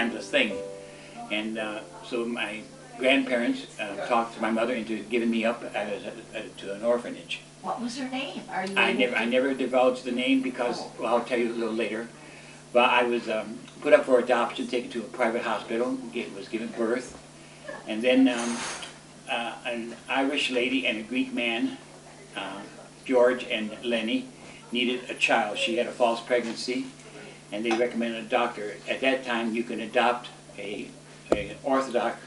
scandalous thing. And so my grandparents talked my mother into giving me up to an orphanage. What was her name? Are you I never divulged the name because, well, I'll tell you a little later. But I was put up for adoption, taken to a private hospital, was given birth. And then an Irish lady and a Greek man, George and Lenny, needed a child. She had a false pregnancy, and they recommended a doctor. At that time, you can adopt an Orthodox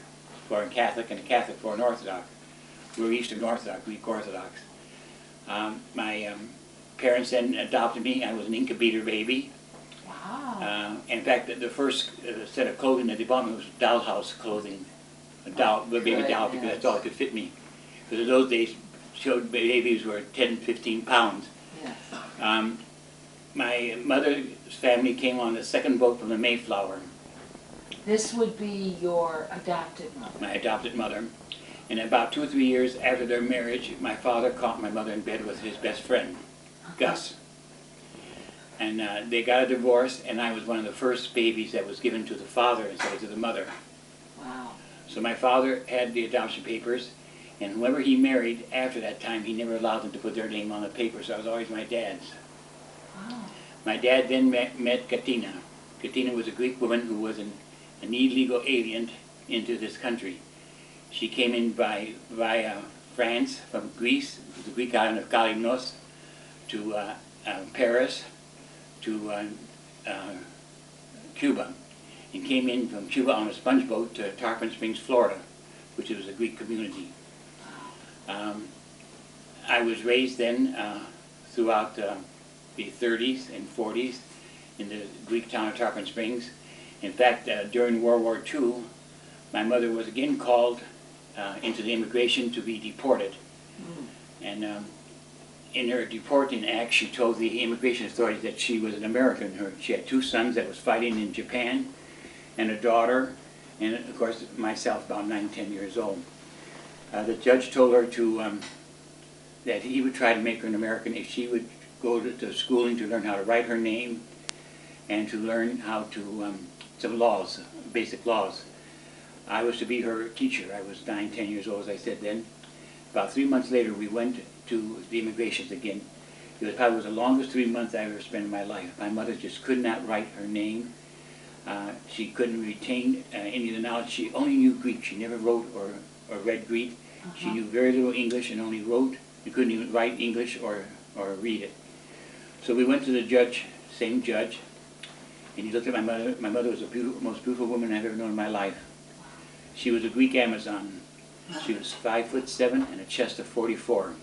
for a Catholic and a Catholic for an Orthodox. We're Eastern Orthodox, Greek Orthodox. My parents then adopted me. I was an incubator baby. Wow. In fact, the first set of clothing that they bought me was dollhouse clothing, a baby doll, because that's all that could fit me. Because in those days, babies were 10, 15 pounds. Yes. My mother's family came on the second boat from the Mayflower. This would be your adopted mother? My adopted mother. And about 2 or 3 years after their marriage, my father caught my mother in bed with his best friend, Gus. And they got a divorce, and I was one of the first babies that was given to the father instead of to the mother. Wow. So my father had the adoption papers, and whoever he married after that time, he never allowed them to put their name on the paper, so I was always my dad's. Wow. My dad then met Katina. Katina was a Greek woman who was an illegal alien into this country. She came in via France from Greece, the Greek island of Kalymnos, to Paris, to Cuba, and came in from Cuba on a sponge boat to Tarpon Springs, Florida, which was a Greek community. I was raised then throughout the 30s and 40s in the Greek town of Tarpon Springs. In fact, during World War II, my mother was again called into the immigration to be deported. And in her deporting act, she told the immigration authorities that she was an American. She had 2 sons that was fighting in Japan, and a daughter, and of course myself, about 9, 10 years old. The judge told her that he would try to make her an American if she would go to schooling to learn how to write her name and to learn how to, some laws, basic laws. I was to be her teacher. I was 9, 10 years old, as I said then. About 3 months later, we went to the immigrations again. It was the longest 3 months I ever spent in my life. My mother just could not write her name. She couldn't retain any of the knowledge. She only knew Greek. She never wrote or read Greek. She knew very little English and only wrote. She couldn't even write English or read it. So we went to the judge, same judge, and he looked at my mother. My mother was the most beautiful woman I've ever known in my life. She was a Greek Amazon. She was 5'7" and a chest of 44.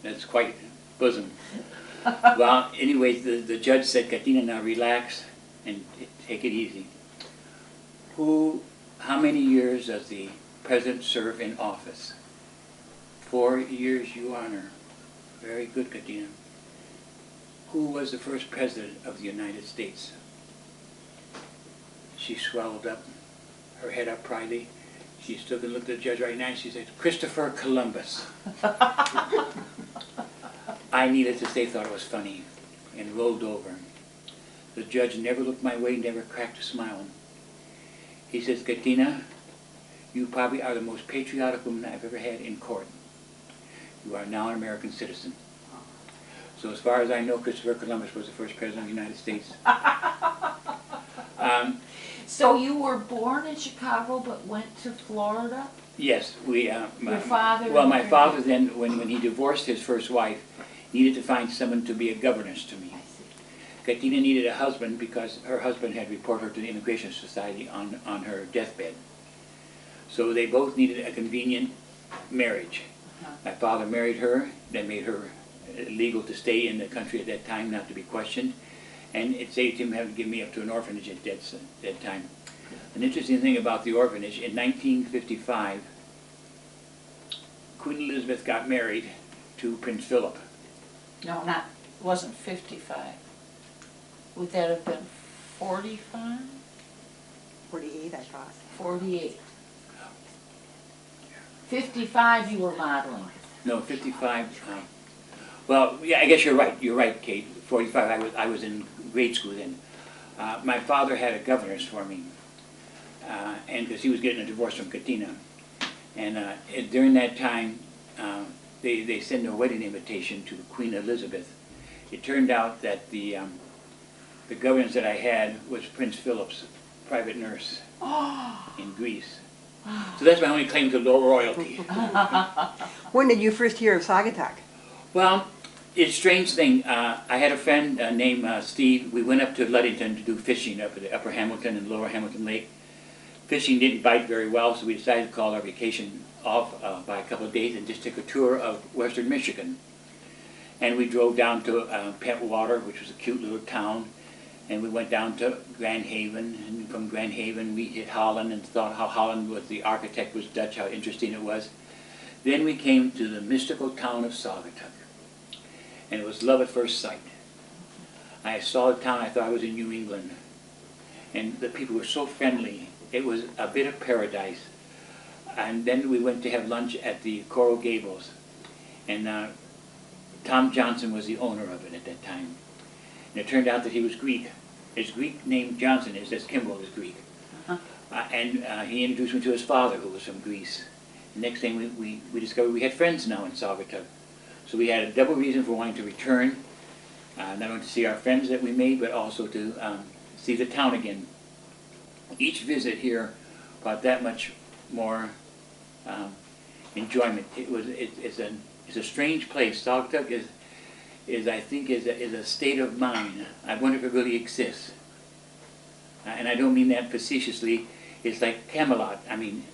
That's quite bosom. Well, anyways, the judge said, Katina, now relax and take it easy. How many years does the president serve in office? 4 years, Your Honor. Very good, Katina. Who was the first president of the United States? She swelled up, her head up proudly. She stood and looked at the judge right now and she said, Christopher Columbus. I, needless to say, thought it was funny and rolled over. The judge never looked my way, never cracked a smile. He says, Katina, you probably are the most patriotic woman I've ever had in court. You are now an American citizen. So as far as I know, Christopher Columbus was the first president of the United States. So you were born in Chicago but went to Florida? Yes. Your father? Well, my father then, when he divorced his first wife, needed to find someone to be a governess to me. Katina needed a husband because her husband had reported her to the Immigration Society on her deathbed. So they both needed a convenient marriage. My father married her, that made her legal to stay in the country at that time, not to be questioned. And it saved him having to give me up to an orphanage at that time. An interesting thing about the orphanage, in 1955, Queen Elizabeth got married to Prince Philip. No, it wasn't 55. Would that have been 45? 48, I thought. 48. 55 you were modeling. No, 55. Well, yeah, I guess you're right. You're right, Kate. 45. I was in grade school then. My father had a governess for me, and because he was getting a divorce from Katina. And during that time, they sent a wedding invitation to Queen Elizabeth. It turned out that the governess that I had was Prince Philip's private nurse in Greece. So that's my only claim to low royalty. When did you first hear of Saugatuck? Well, it's a strange thing. I had a friend named Steve. We went up to Ludington to do fishing up at the Upper Hamilton and Lower Hamilton Lake. Fishing didn't bite very well, so we decided to call our vacation off by a couple of days and just took a tour of western Michigan. And we drove down to Pentwater, which was a cute little town, and we went down to Grand Haven, and from Grand Haven we hit Holland and thought how Holland was, the architect was Dutch, how interesting it was. Then we came to the mystical town of Saugatuck, and it was love at first sight. I saw the town, I thought I was in New England, and the people were so friendly. It was a bit of paradise. And then we went to have lunch at the Coral Gables, and Tom Johnson was the owner of it at that time. And it turned out that he was Greek. His Greek name Johnson is, as Kimball is Greek. And he introduced me to his father, who was from Greece. The next thing we discovered we had friends now in Saugatuck. So we had a double reason for wanting to return, not only to see our friends that we made, but also to see the town again. Each visit here brought that much more enjoyment. It's a strange place. Saugatuck is I think a state of mind. I wonder if it really exists. And I don't mean that facetiously. It's like Camelot. I mean,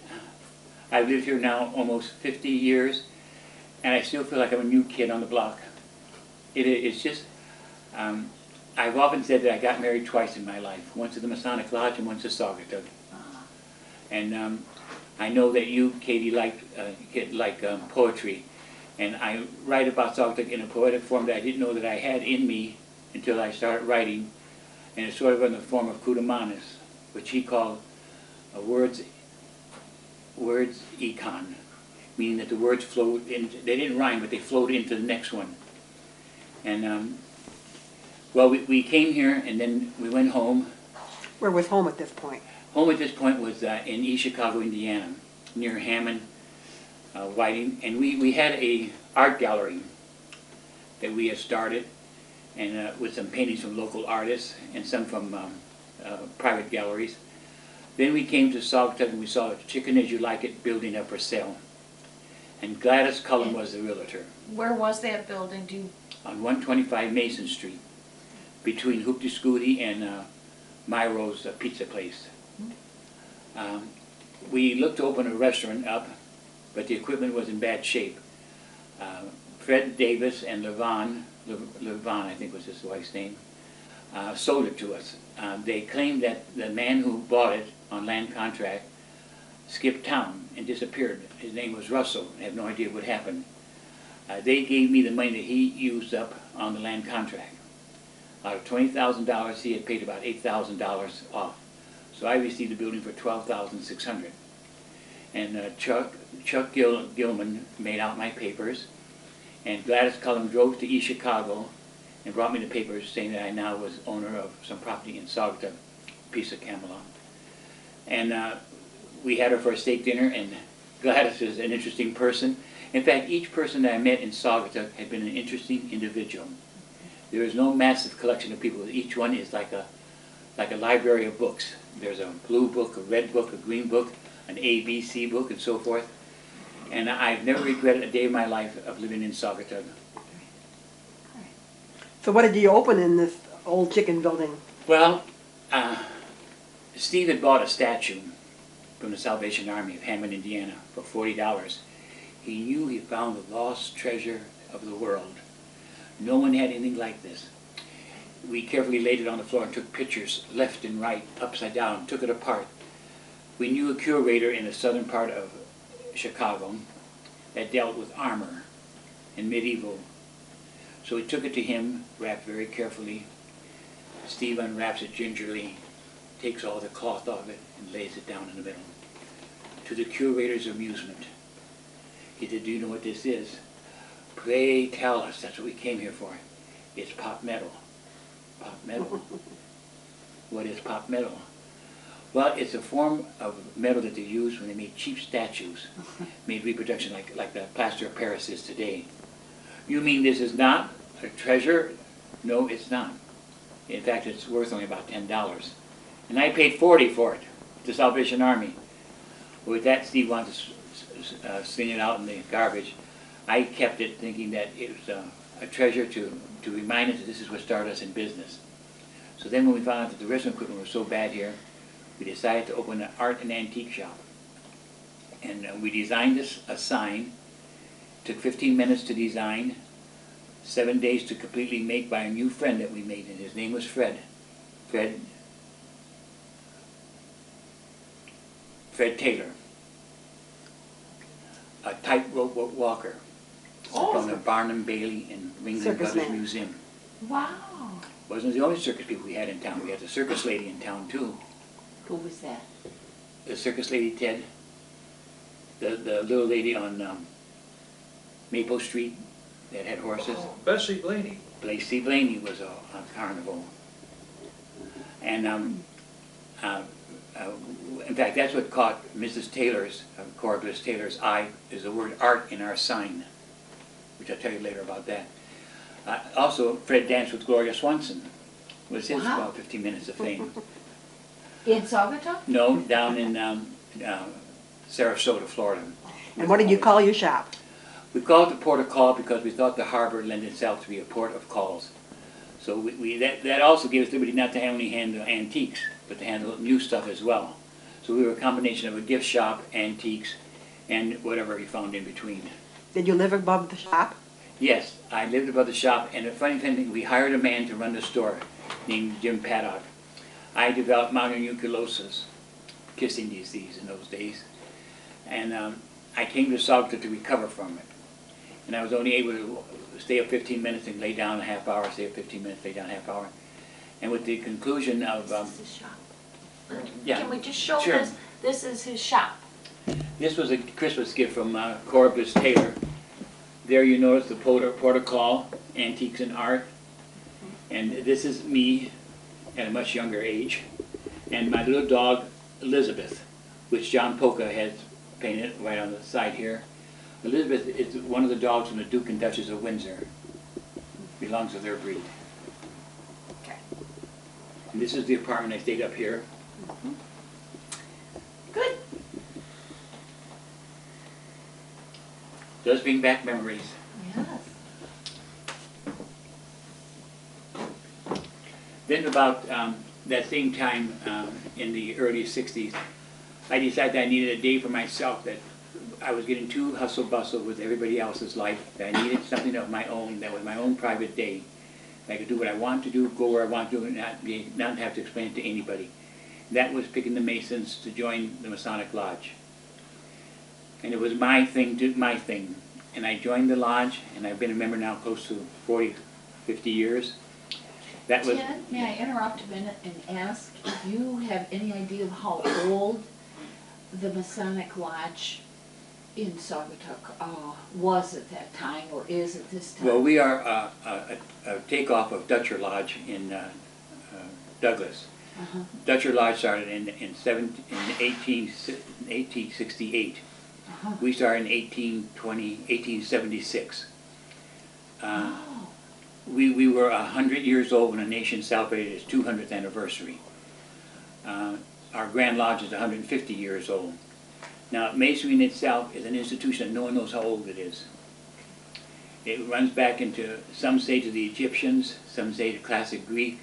I've lived here now almost 50 years, and I still feel like I'm a new kid on the block. It's just, I've often said that I got married twice in my life. Once at the Masonic Lodge and once at Saugatuck. And I know that you, Katie, like poetry. And I write about Saugatuck in a poetic form that I didn't know that I had in me until I started writing. And it's sort of in the form of Kudumanis, which he called words econ, meaning that the words flowed in. They didn't rhyme, but they flowed into the next one. And well, we came here and then we went home. Where was home at this point? Home at this point was in East Chicago, Indiana, near Hammond, Whiting, and we had a art gallery that we had started, and with some paintings from local artists and some from private galleries. Then we came to Saugatuck and we saw a Chicken As You Like It building up for sale, and Gladys Cullum was the realtor. Where was that building? On 125 Mason Street, between Hoopty Scooty and Myro's pizza place. We looked to open a restaurant up, but the equipment was in bad shape. Fred Davis and Levon, I think was his wife's name, sold it to us. They claimed that the man who bought it on land contract skipped town and disappeared. His name was Russell. I have no idea what happened. They gave me the money that he used up on the land contract. Out of $20,000, he had paid about $8,000 off. So I received the building for $12,600. And Chuck Gilman made out my papers, and Gladys Cullum drove to East Chicago and brought me the papers saying that I now was owner of some property in Saugatuck, piece of Camelot. And we had her for a steak dinner, and Gladys is an interesting person. In fact, each person that I met in Saugatuck had been an interesting individual. There is no massive collection of people. Each one is like a library of books. There's a blue book, a red book, a green book, an ABC book, and so forth. And I've never regretted a day of my life of living in Saugatuck. So what did you open in this old chicken building? Well, Steve had bought a statue from the Salvation Army of Hammond, Indiana for $40. He knew he found the lost treasure of the world. No one had anything like this. We carefully laid it on the floor and took pictures left and right, upside down, took it apart. We knew a curator in the southern part of Chicago that dealt with armor and medieval. So we took it to him, wrapped very carefully. Steve unwraps it gingerly, takes all the cloth off it, and lays it down in the middle. To the curator's amusement, he said, "Do you know what this is?" "Pray tell us, that's what we came here for." "It's pop metal." "Pop metal?" What is pot metal? Well, it's a form of metal that they used when they made cheap statues, made reproduction like the plaster of Paris is today. You mean this is not a treasure? No, it's not. In fact, it's worth only about $10. And I paid $40 for it, the Salvation Army. With that, Steve wanted to sling it out in the garbage. I kept it thinking that it was a treasure to remind us that this is what started us in business. So then when we found out that the restaurant equipment was so bad here, we decided to open an art and antique shop. And we designed a sign. Took 15 minutes to design, 7 days to completely make by a new friend that we made, and his name was Fred. Fred Taylor. A tightrope walker from the Barnum Bailey and Ringling Circus Brothers man. Museum. Wow. Wasn't the only circus people we had in town. We had the circus lady in town too. Who was that? The circus lady Ted. The little lady on Maple Street that had horses. Bessie Blaney. Lacey Blaney was on Carnival. And in fact, that's what caught Mrs. Taylor's, Cora Bliss Taylor's eye, is the word art in our sign, which I'll tell you later about that. Also, Fred danced with Gloria Swanson. Was his Wow. about 15 minutes of fame. In Saugatuck? No, down in Sarasota, Florida. And what did you call your shop? We called it the port of call because we thought the harbor lent itself to be a port of calls. So that also gave us liberty not to only handle antiques, but to handle new stuff as well. So we were a combination of a gift shop, antiques, and whatever we found in between. Did you live above the shop? Yes, I lived above the shop, and the funny thing, we hired a man to run the store named Jim Paddock. I developed mononucleosis, kissing disease in those days, and I came to Saugatuck to recover from it. And I was only able to stay up 15 minutes and lay down a half hour, stay up 15 minutes, lay down a half hour. And with the conclusion of, This is his shop. yeah, Can we just show sure. this? This is his shop. This was a Christmas gift from Cora Bliss Taylor. There you notice the port of call, antiques and art. And this is me at a much younger age. And my little dog, Elizabeth, which John Polka has painted right on the side here. Elizabeth is one of the dogs from the Duke and Duchess of Windsor. Belongs to their breed. Okay. And this is the apartment I stayed up here. Good. Does bring back memories. Yes. Then about that same time in the early 60s, I decided I needed a day for myself, that I was getting too hustle bustle with everybody else's life, that I needed something of my own, that was my own private day. I could do what I want to do, go where I want to do, and not have to explain it to anybody. That was picking the Masons to join the Masonic Lodge. And it was my thing. And I joined the lodge, and I've been a member now close to 40, 50 years. That was, Ted, may I interrupt a minute and ask if you have any idea of how old the Masonic Lodge in Saugatuck was at that time, or is at this time? well, we are a takeoff of Dutcher Lodge in Douglas. Uh-huh. Dutcher Lodge started in 1868. Uh-huh. We started in 1876. Oh. We were 100 years old when the nation celebrated its 200th anniversary. Our Grand Lodge is 150 years old. Now, Masonry in itself is an institution that no one knows how old it is. It runs back into, some say to the Egyptians, some say to classic Greek.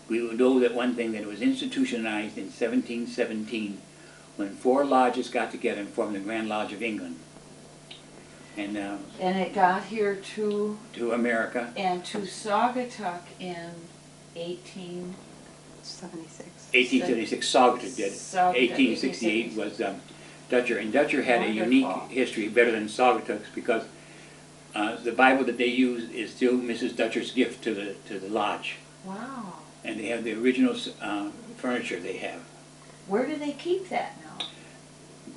We know that one thing, that it was institutionalized in 1717 when 4 lodges got together and formed the Grand Lodge of England. And And it got here to America. and to Saugatuck in 76. 1876, Saugatuck did. Saugatuck, 1868 was Dutcher. And Dutcher had a unique Wonderful. history, better than Saugatuck's, because the Bible that they use is still Mrs. Dutcher's gift to the lodge. Wow. And they have the original furniture they have. Where do they keep that now?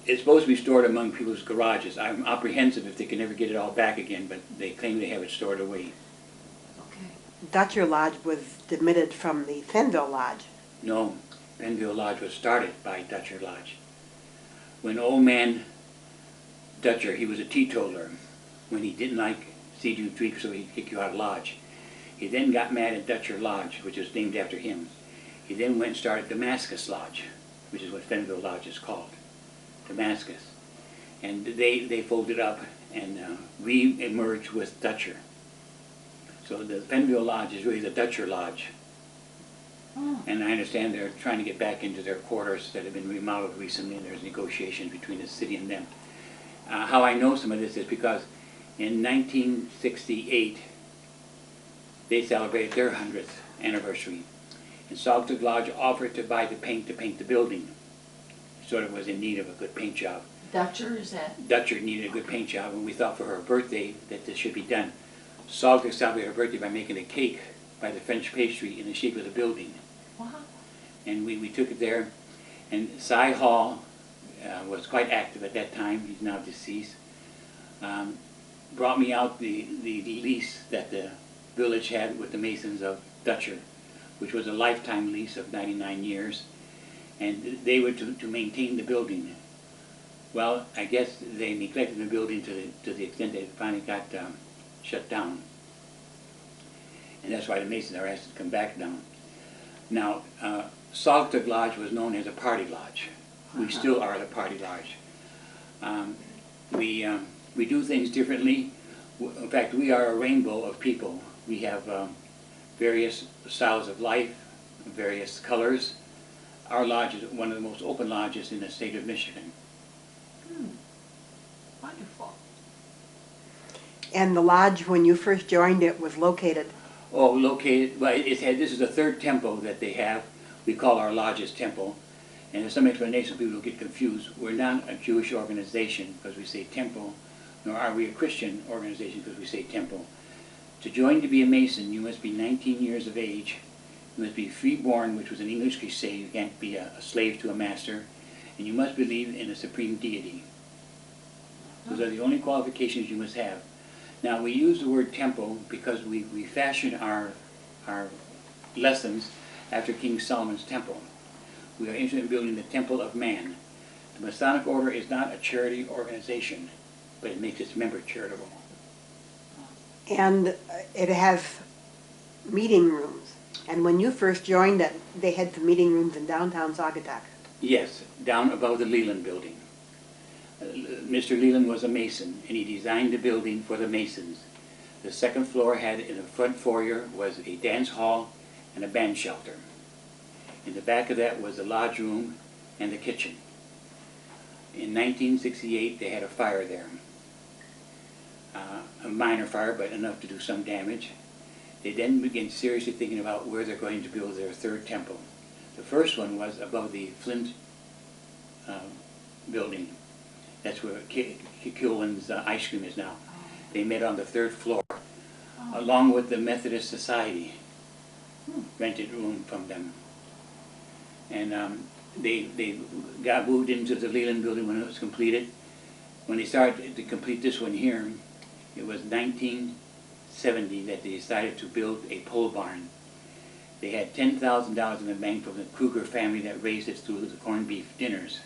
It's supposed to be stored among people's garages. I'm apprehensive if they can ever get it all back again, but they claim they have it stored away. Okay. Dutcher Lodge was demitted from the Fenville Lodge. No, Penville Lodge was started by Dutcher Lodge. When old man Dutcher, he was a teetotaler. When he didn't like see you drink, so he'd kick you out of lodge. He then got mad at Dutcher Lodge, which is named after him. He then went and started Damascus Lodge, which is what Penville Lodge is called, Damascus. And they folded up and re-emerged with Dutcher. So the Penville Lodge is really the Dutcher Lodge. Oh. And I understand they're trying to get back into their quarters that have been remodeled recently, and there's negotiations between the city and them. How I know some of this is because in 1968, they celebrated their 100th anniversary. And Saugatuck Lodge offered to buy the paint to paint the building. Sort of was in need of a good paint job. Dutcher, is that? Dutcher needed a good paint job, and we thought for her birthday that this should be done. Saugatuck celebrated her birthday by making a cake by the French pastry in the shape of the building. Wow. And we took it there, and Cy Hall was quite active at that time. He's now deceased. Brought me out the lease that the village had with the Masons of Dutcher, which was a lifetime lease of 99 years, and they were to maintain the building. Well, I guess they neglected the building to the extent that it finally got shut down, and that's why the Masons are asked to come back down. Now, Saugatuck Lodge was known as a party lodge. We still are the party lodge. We do things differently. In fact, we are a rainbow of people. We have various styles of life, various colors. Our lodge is one of the most open lodges in the state of Michigan. Wonderful. And the lodge, when you first joined it, was located? Oh, located, well, this is the third temple that they have. We call our lodge's temple. And there's some explanation, people will get confused. We're not a Jewish organization because we say temple, nor are we a Christian organization because we say temple. To join to be a Mason, you must be 19 years of age. You must be freeborn, which was an English cliche. You can't be a slave to a master. And you must believe in a supreme deity. Those are the only qualifications you must have. Now, we use the word temple because we fashion our lessons after King Solomon's temple. We are interested in building the temple of man. The Masonic Order is not a charity organization, but it makes its members charitable. And it has meeting rooms. And when you first joined it, they had the meeting rooms in downtown Saugatuck. Yes, down above the Leland building. Mr. Leland was a Mason, and he designed the building for the Masons. The second floor had, in the front foyer, was a dance hall and a band shelter. In the back of that was the lodge room and the kitchen. In 1968, they had a fire there. A minor fire, but enough to do some damage. They then began seriously thinking about where they're going to build their third temple. The first one was above the Flint building. That's where Kilwin's ice cream is now. They met on the third floor, along with the Methodist Society. Rented room from them. And they got moved into the Leland building when it was completed. When they started to complete this one here, it was 1970 that they decided to build a pole barn. They had $10,000 in the bank from the Kruger family that raised it through the corned beef dinners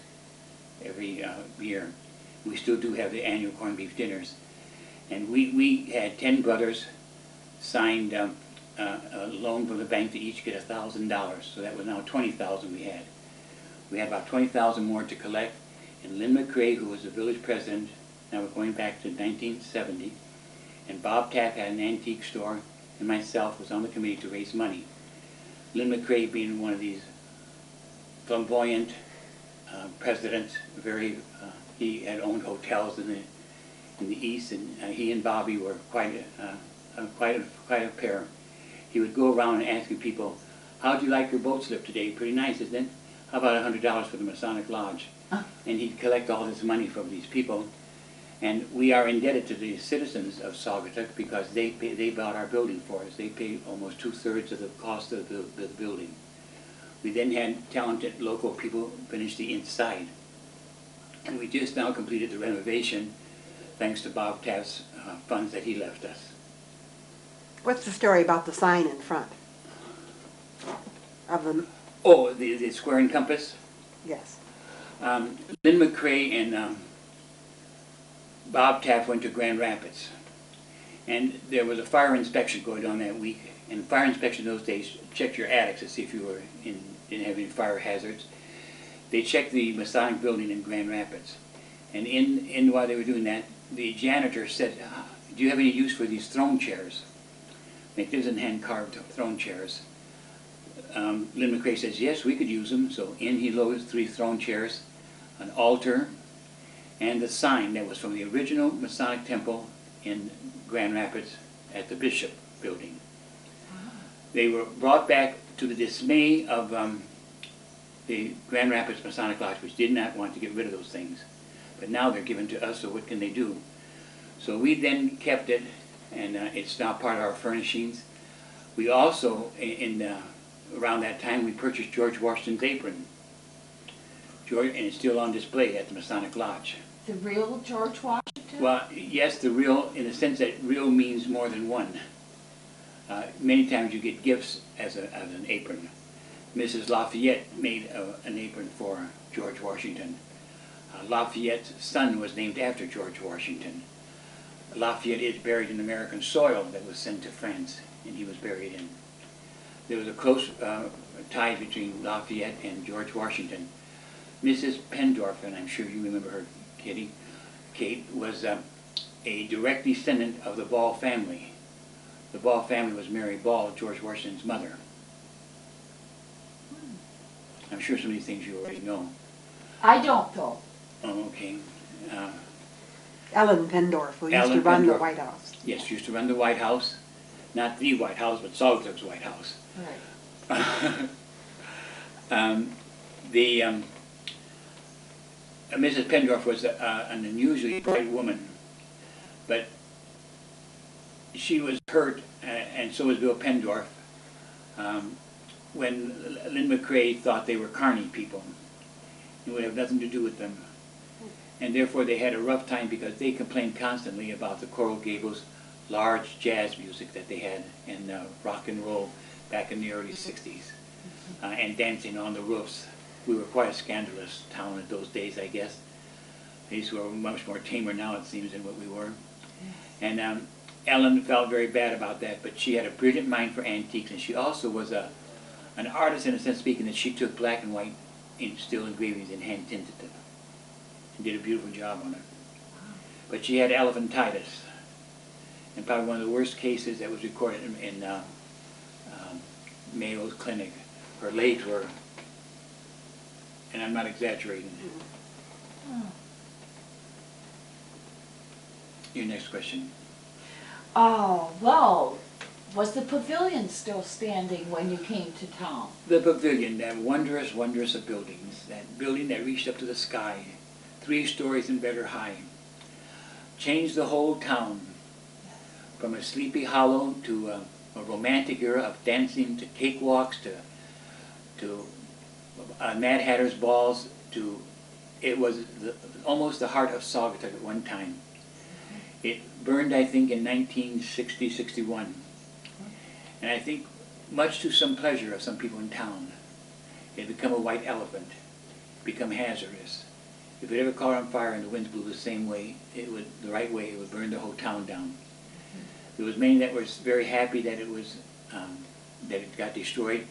every year. We still do have the annual corned beef dinners. And we had 10 brothers signed a loan from the bank to each get $1,000. So that was now $20,000 we had. We had about $20,000 more to collect. And Lynn McCrae, who was the village president, now we're going back to 1970, and Bob Tapp had an antique store, and myself was on the committee to raise money. Lynn McCrae being one of these flamboyant presidents, he had owned hotels in the East, and he and Bobby were quite a pair. He would go around and asking people, "How'd you like your boat slip today? Pretty nice, isn't it? How about $100 for the Masonic Lodge?" And he'd collect all this money from these people. And we are indebted to the citizens of Saugatuck because they bought our building for us. They paid almost 2/3 of the cost of the building. We then had talented local people finish the inside. And we just now completed the renovation thanks to Bob Taft's funds that he left us. What's the story about the sign in front of the Oh, the square and compass? Yes. Lynn McCrae and Bob Taft went to Grand Rapids. And there was a fire inspection going on that week. And fire inspection those days checked your attics to see if you were didn't have any fire hazards. They checked the Masonic building in Grand Rapids. And while they were doing that, the janitor said, do you have any use for these throne chairs? Magnificent hand-carved throne chairs. Lynn McCrae says, yes, we could use them. So in he loads 3 throne chairs, an altar, and the sign that was from the original Masonic temple in Grand Rapids at the Bishop building. They were brought back to the dismay of the Grand Rapids Masonic Lodge, which did not want to get rid of those things. But now they're given to us, so what can they do? So we then kept it, and it's now part of our furnishings. We also, around that time, we purchased George Washington's apron. And it's still on display at the Masonic Lodge. The real George Washington? Well, yes, the real, in the sense that real means more than one. Many times you get gifts as an apron. Mrs. Lafayette made an apron for George Washington. Lafayette's son was named after George Washington. Lafayette is buried in American soil that was sent to France, and he was buried in. There was a close tie between Lafayette and George Washington. Mrs. Pendorf, and I'm sure you remember her, Kitty, Kate, was a direct descendant of the Ball family. The Ball family was Mary Ball, George Washington's mother. I'm sure some of these things you already know. I don't, though. Oh, okay. Ellen Pendorf, who used to run the White House. Yes, used to run the White House. Not the White House, but Saugatuck's White House. Right. Mrs. Pendorf was an unusually bright woman, but she was hurt, and so was Bill Pendorf, when Lynn McCrae thought they were carny people. It would have nothing to do with them. And therefore they had a rough time because they complained constantly about the Coral Gables large jazz music that they had and rock and roll back in the early 60s, and dancing on the roofs. We were quite a scandalous town in those days, I guess. These were much more tamer now, it seems, than what we were. And Ellen felt very bad about that, but she had a brilliant mind for antiques, and she also was an artist in a sense speaking, that she took black and white steel engravings and hand tinted them and did a beautiful job on it. But she had elephantitis, and probably one of the worst cases that was recorded in Mayo's clinic. Her legs were, and I'm not exaggerating. Your next question. Oh, well, was the pavilion still standing when you came to town? The pavilion, that wondrous, wondrous of buildings, that building that reached up to the sky, 3 stories and better high, changed the whole town, from a sleepy hollow to a romantic era of dancing, to cakewalks, to Mad Hatter's balls, to, it was almost the heart of Saugatuck at one time. It burned, I think, in 1960-61. And I think, much to some pleasure of some people in town, it had become a white elephant, become hazardous. If it ever caught on fire and the winds blew the same way, it would, the right way, it would burn the whole town down. There was many that was very happy that it was, that it got destroyed.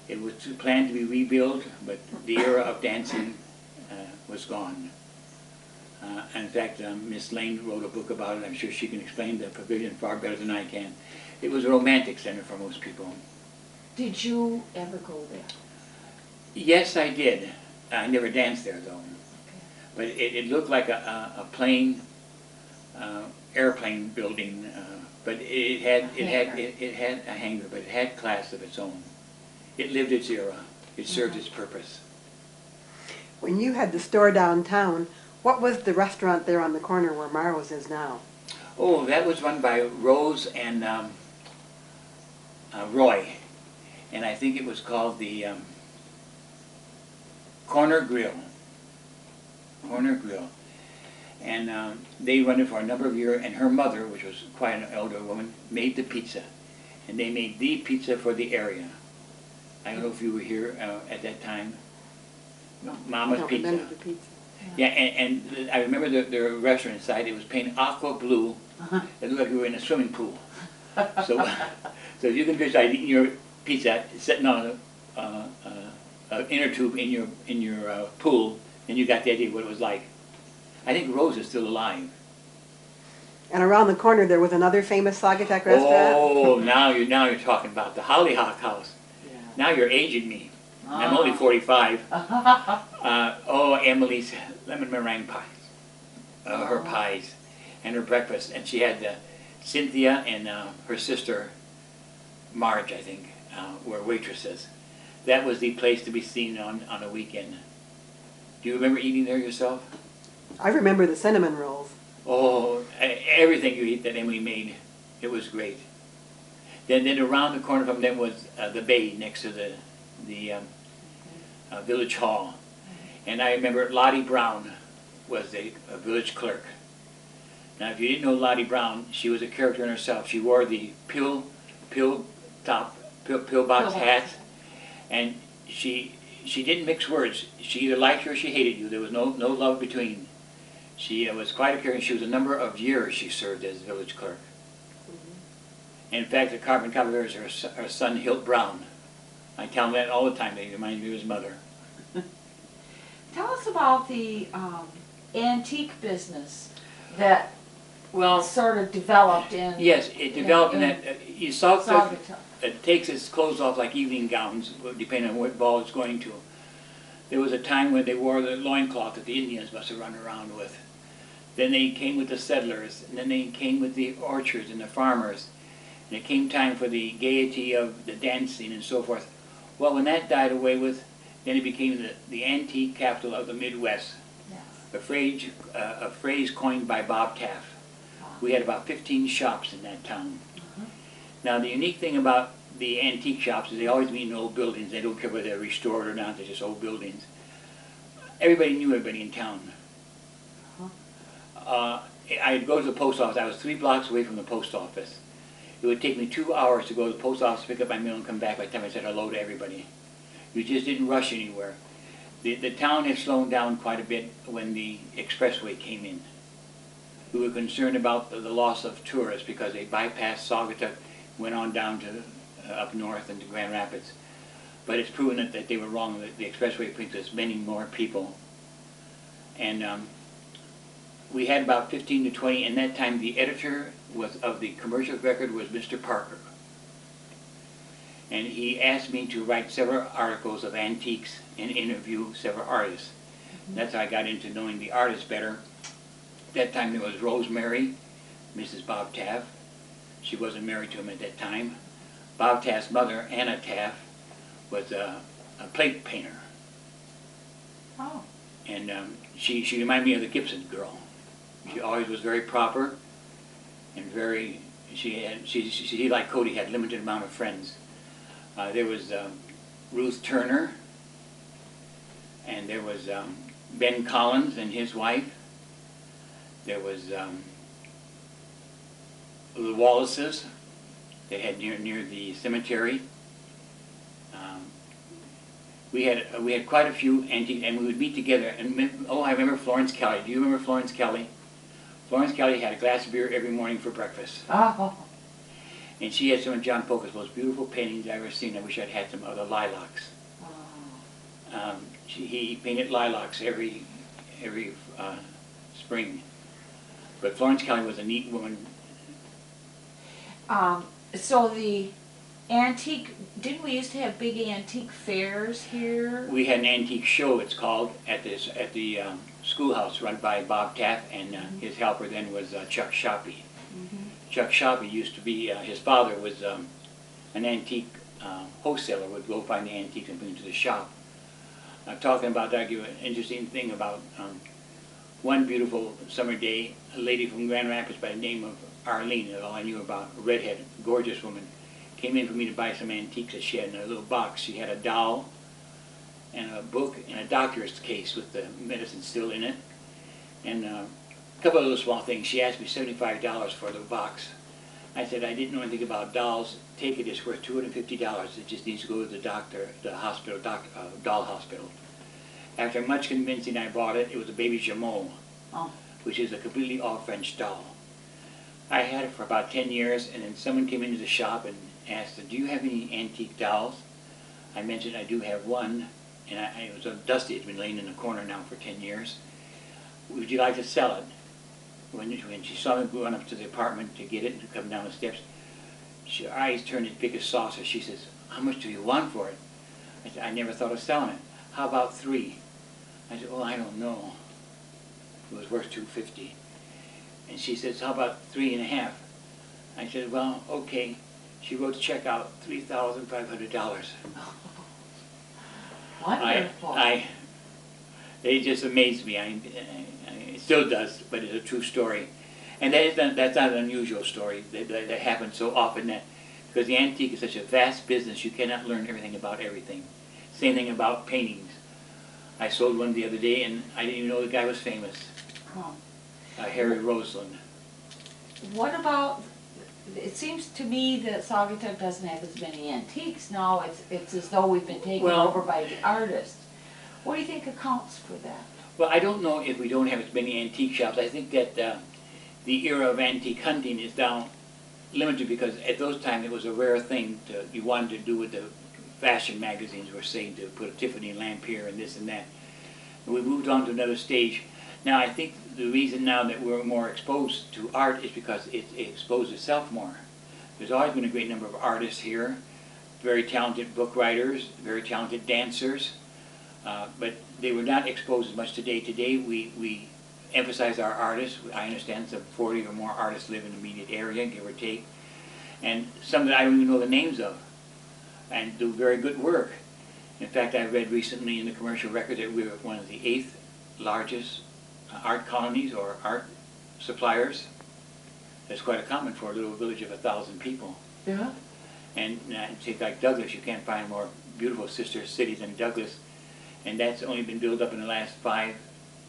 It was planned to be rebuilt, but the era of dancing was gone. In fact, Miss Lane wrote a book about it. I'm sure she can explain the pavilion far better than I can. It was a romantic center for most people. Did you ever go there? Yes, I did. I never danced there, though. Okay. But it looked like a plane, airplane building. But it had a hangar, but it had class of its own. It lived its era. It served its purpose. When you had the store downtown, what was the restaurant there on the corner where Marlowe's is now? Oh, that was run by Rose and Roy. And I think it was called the Corner Grill. Corner Grill. And they run it for a number of years, and her mother, which was quite an elder woman, made the pizza. And they made the pizza for the area. I don't know if you were here at that time. I Mama's don't Pizza. remember the pizza. Yeah, and I remember the restaurant inside. It was painted aqua blue. It looked like you were in a swimming pool. So, so if you can visualize eating your pizza sitting on an inner tube in your pool, then you got the idea of what it was like. I think Rose is still alive. And around the corner there was another famous Saugatuck restaurant. Oh, now you're talking about the Hollyhock House. Yeah. Now you're aging me. I'm only 45. Oh, Emily's lemon meringue pies. Her pies and her breakfast. And she had Cynthia and her sister, Marge, I think, were waitresses. That was the place to be seen on a weekend. Do you remember eating there yourself? I remember the cinnamon rolls. Oh, everything you eat that Emily made, it was great. Then around the corner from them was the bay next to the village hall. And I remember Lottie Brown was a village clerk. Now, if you didn't know Lottie Brown, she was a character in herself. She wore the pillbox hat, and she didn't mix words. She either liked you or she hated you. There was no love between. She was quite a character. She was a number of years she served as village clerk. In fact, the Tarpon Cavalier is her son, Hilt Brown. I tell him that all the time. They remind me of his mother. Tell us about the antique business that sort of developed in. Yes, it developed in that you saw Saugatuck. It takes its clothes off like evening gowns, depending on what ball it's going to. There was a time when they wore the loincloth that the Indians must have run around with. Then they came with the settlers, and then they came with the orchards and the farmers. And it came time for the gaiety of the dancing and so forth. Well, when that died away with, then it became the antique capital of the Midwest. Yes. A phrase coined by Bob Taft. We had about 15 shops in that town. Now, the unique thing about the antique shops is they always meet in old buildings. They don't care whether they're restored or not. They're just old buildings. Everybody knew everybody in town. I'd go to the post office. I was 3 blocks away from the post office. It would take me 2 hours to go to the post office, pick up my mail, and come back by the time I said hello to everybody. You just didn't rush anywhere. The town had slowed down quite a bit when the expressway came in. We were concerned about the loss of tourists because they bypassed Saugatuck, went on down to up north into Grand Rapids. But it's proven that they were wrong. That the expressway brings us many more people. And we had about 15 to 20. And that time the editor of the commercial record was Mr. Parker. And he asked me to write several articles of antiques and interview several artists. And that's how I got into knowing the artists better. That time there was Rosemary, Mrs. Bob Taft. She wasn't married to him at that time. Bob Taft's mother, Anna Taft, was a plate painter. Oh. And she reminded me of the Gibson girl. She always was very proper and very, she like Cody, had limited amount of friends. There was Ruth Turner, and there was Ben Collins and his wife. There was the Wallaces they had near the cemetery. We had quite a few antiques, and we would meet together. And I remember Florence Kelly. Do you remember Florence Kelly? Florence Kelly had a glass of beer every morning for breakfast. Oh. And she had some of John Polka's most beautiful paintings I've ever seen. I wish I'd had some of the lilacs. Oh. He painted lilacs every spring. But Florence Kelly was a neat woman. So the antique, didn't we used to have big antique fairs here? We had an antique show, it's called, at the schoolhouse run by Bob Taft, and his helper then was Chuck Shoppy. Chuck Shoppy used to be, his father was an antique wholesaler, would go find the antiques and bring them to the shop. Talking about that, I'll give you an interesting thing about one beautiful summer day, a lady from Grand Rapids by the name of Arlene, that's all I knew about, a redhead, gorgeous woman, came in for me to buy some antiques that she had in a little box. She had a doll and a book and a doctor's case with the medicine still in it, and a couple of little small things. She asked me $75 for the box. I said, I didn't know anything about dolls. Take it, it's worth $250. It just needs to go to the doctor, the hospital, doll hospital. After much convincing, I bought it. It was a baby Jameau, which is a completely all French doll. I had it for about 10 years, and then someone came into the shop and asked, do you have any antique dolls? I mentioned I do have one, and it was dusty. It's been laying in the corner now for 10 years. Would you like to sell it? When she saw me going up to the apartment to get it and to come down the steps, her eyes turned as big as saucers. She says, how much do you want for it? I said, I never thought of selling it. How about 3? I said, oh, I don't know. It was worth $250. And she says, how about 3.5? I said, well, okay. She wrote the check out, $3,500. Wonderful. They just amazed me. It still does, but it's a true story. And that's not an unusual story. That happens so often that, because the antique is such a vast business, you cannot learn everything about everything. Same thing about paintings. I sold one the other day, and I didn't even know the guy was famous. Harry Roseland. What about, it seems to me that Saugatuck doesn't have as many antiques now. It's as though we've been taken over by the artists. What do you think accounts for that? Well, I don't know if we don't have as many antique shops. I think that the era of antique hunting is down limited, because at those times it was a rare thing you wanted to do what the fashion magazines were saying, to put a Tiffany lamp here and this and that. And we moved on to another stage. Now I think the reason now that we're more exposed to art is because it exposed itself more. There's always been a great number of artists here, very talented book writers, very talented dancers, but they were not exposed as much today. Today we emphasize our artists. I understand some 40 or more artists live in the immediate area, give or take, and some that I don't even know the names of, and do very good work. In fact, I read recently in the commercial record that we're one of the 8th largest art colonies or art suppliers. That's quite a comment for a little village of 1,000 people. Yeah. And take like Douglas, you can't find more beautiful sister cities than Douglas. And that's only been built up in the last 5,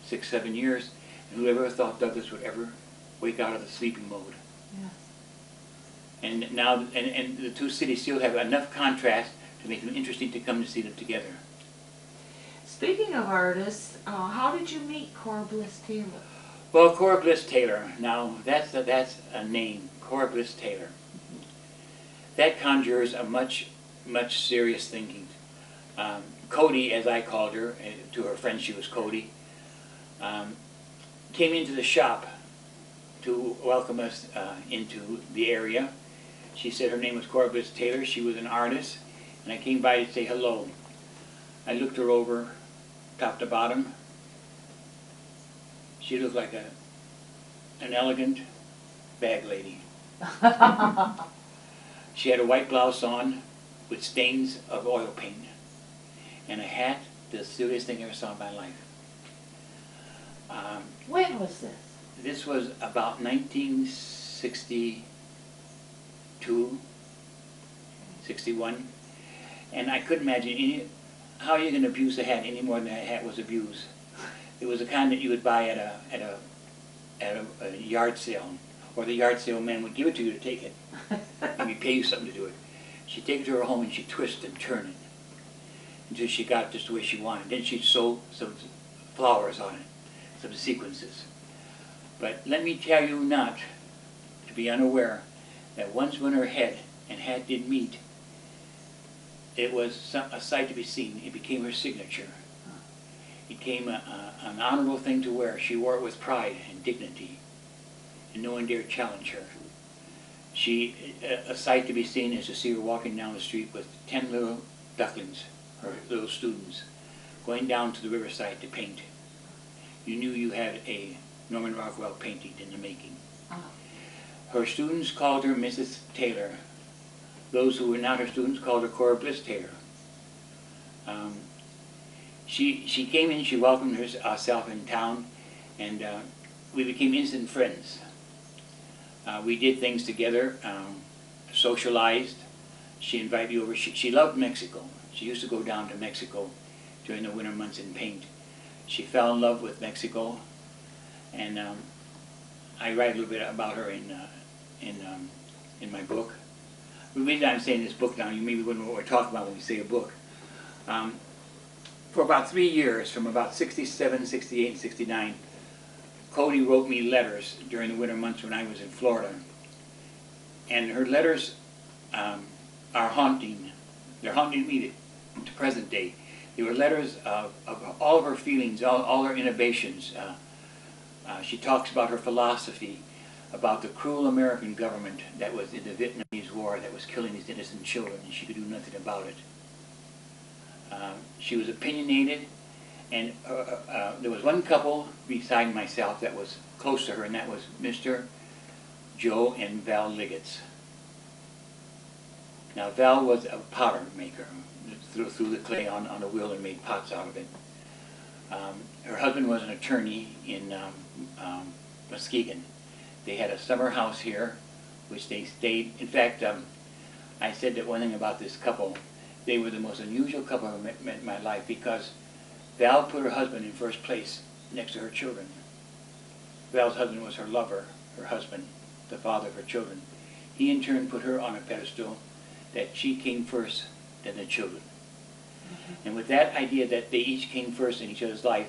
6, 7 years. And whoever thought Douglas would ever wake out of the sleeping mode? Yes. And now, and the two cities still have enough contrast to make them interesting to come to see them together. Speaking of artists, how did you meet Cora Bliss Taylor? Well, Cora Bliss Taylor. Now that's a name, Cora Bliss Taylor. That conjures a much serious thinking. Cody, as I called her, to her friends she was Cody, came into the shop to welcome us into the area. She said her name was Cora Bliss Taylor. She was an artist, and I came by to say hello. I looked her over, top to bottom. She looked like an elegant bag lady. She had a white blouse on with stains of oil paint, and a hat, the silliest thing I ever saw in my life. When was this? This was about 1962, 61, and I couldn't imagine how you can abuse a hat any more than that hat was abused. It was the kind that you would buy at a yard sale, or the yard sale man would give it to you to take it, and he'd pay you something to do it. She'd take it to her home and she'd twist and turn it until she got it just the way she wanted. Then she'd sew some flowers on it, some sequences. But let me tell you not to be unaware that once when her head and hat did meet, it was a sight to be seen. It became her signature. It became an honorable thing to wear. She wore it with pride and dignity, and no one dared challenge her. A sight to be seen is to see her walking down the street with 10 little ducklings, her little students, going down to the riverside to paint. You knew you had a Norman Rockwell painting in the making. Her students called her Mrs. Taylor. Those who were not her students called her Cora Bliss Taylor. She came in, she welcomed herself in town, and we became instant friends. We did things together, socialized. She invited me over. She loved Mexico. She used to go down to Mexico during the winter months and paint. She fell in love with Mexico, and I write a little bit about her in in my book. The reason I'm saying this book now, you maybe wouldn't know what we're talking about when we say a book. For about 3 years, from about 67, 68, and 69, Cody wrote me letters during the winter months when I was in Florida. And her letters are haunting. They're haunting me to present day. They were letters of all of her feelings, all her innovations. She talks about her philosophy, about the cruel American government that was in the Vietnamese War that was killing these innocent children, and she could do nothing about it. She was opinionated, and there was one couple beside myself that was close to her, and that was Mr. Joe and Val Liggett's. Now Val was a powder maker, threw the clay on a wheel and made pots out of it. Her husband was an attorney in Muskegon. They had a summer house here, which they stayed. In fact, I said that one thing about this couple, they were the most unusual couple I've met in my life, because Val put her husband in first place next to her children. Val's husband was her lover, her husband, the father of her children. He in turn put her on a pedestal that she came first, then the children. And with that idea that they each came first in each other's life,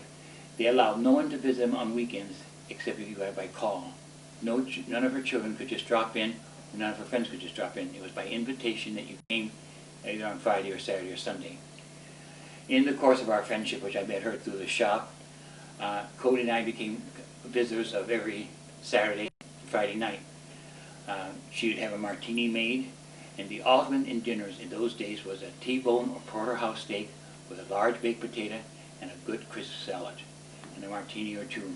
they allowed no one to visit them on weekends except if you had by call. None of her children could just drop in, or none of her friends could just drop in. It was by invitation that you came either on Friday or Saturday or Sunday. In the course of our friendship, which I met her through the shop, Cody and I became visitors of every Saturday, Friday night. She would have a martini made, and the ultimate in dinners in those days was a T-bone or porterhouse steak with a large baked potato and a good crisp salad, and a martini or two.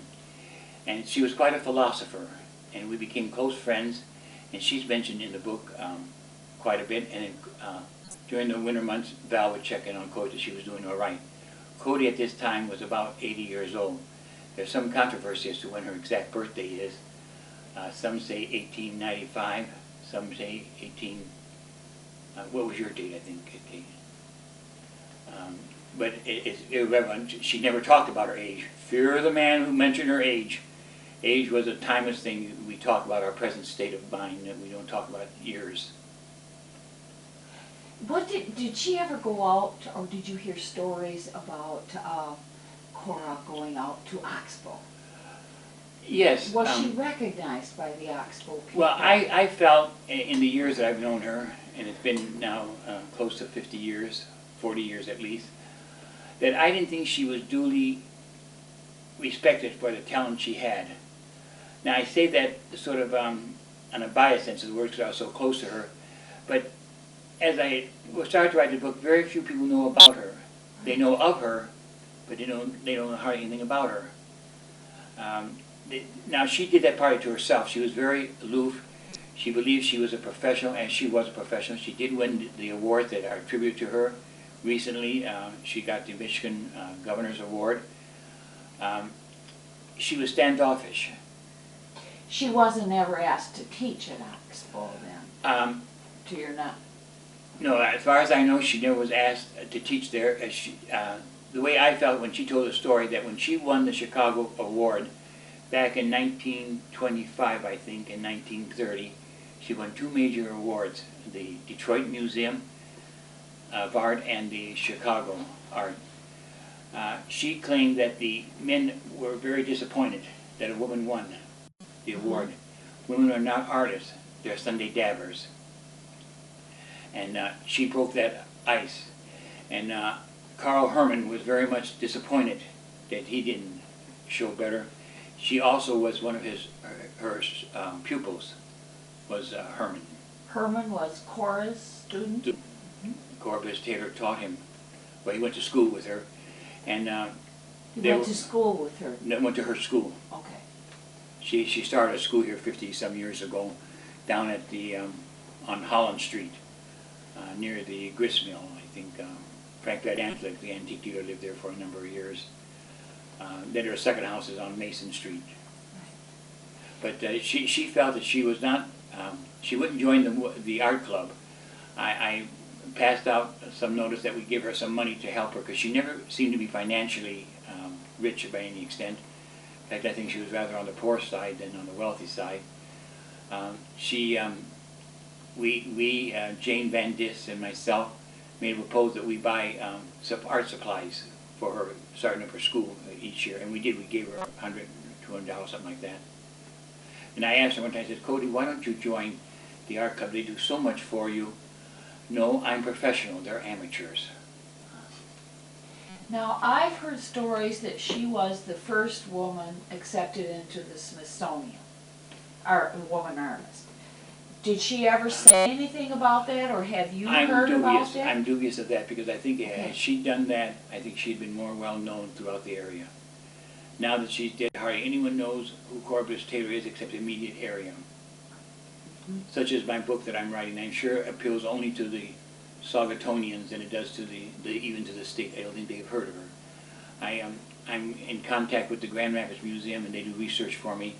And she was quite a philosopher, and we became close friends, and she's mentioned in the book quite a bit. And during the winter months, Val would check in on Cody that she was doing all right. Cody at this time was about 80 years old. There's some controversy as to when her exact birthday is. Some say 1895, some say 18... what was your date, I think, Kate? But it's irrelevant. She never talked about her age. Fear the man who mentioned her age. Age was a timeless thing. We talk about our present state of mind, and we don't talk about years. What did she ever go out, or did you hear stories about Cora going out to Oxbow? Yes. Was she recognized by the Oxbow people? Well, I felt in the years that I've known her, and it's been now close to 50 years, 40 years at least, that I didn't think she was duly respected for the talent she had. Now I say that sort of on a biased sense of the word because I was so close to her, but as I started to write the book, very few people know about her. They know of her, but they don't know hardly anything about her. Now she did that partly to herself. She was very aloof. She believed she was a professional, and she was a professional. She did win the awards that are attributed to her. Recently, she got the Michigan Governor's Award. She was standoffish. She wasn't ever asked to teach at Oxbow then, to your knowledge? No, as far as I know, she never was asked to teach there. The way I felt when she told the story, that when she won the Chicago Award back in 1925, I think, in 1930, she won 2 major awards, the Detroit Museum of Art and the Chicago Art. She claimed that the men were very disappointed that a woman won the award. Women are not artists, they're Sunday dabbers. And she broke that ice. And Carl Herman was very much disappointed that he didn't show better. She also was one of her pupils, was Herman. Herman was Cora's student? Cora Bliss Taylor taught him. Well, he went to school with her. And He went to school with her? Went to her school. Okay. She started a school here 50-some years ago, down at the on Holland Street, near the grist mill. I think Frank Van Antlik, the antique dealer, lived there for a number of years. Then her second house is on Mason Street. But she felt that she was not. She wouldn't join the art club. I passed out some notice that we give her some money to help her because she never seemed to be financially rich by any extent. In fact, I think she was rather on the poor side than on the wealthy side. She Jane Van Dis and myself made a proposal that we buy some art supplies for her starting up her school each year, and we did. We gave her $100, $200, something like that. And I asked her one time, I said, Cody, why don't you join the art club? They do so much for you. No, I'm professional. They're amateurs. Now, I've heard stories that she was the first woman accepted into the Smithsonian, woman artist. Did she ever say anything about that, or have you heard about that? I'm dubious of that, because I think had she done that, I think she'd been more well known throughout the area. Now that she's dead, hardly anyone knows who Cora Bliss Taylor is except the immediate area. Such as my book that I'm writing, I'm sure appeals only to the Saugatonians than it does to even to the state. I don't think they've heard of her. I'm in contact with the Grand Rapids Museum, and they do research for me.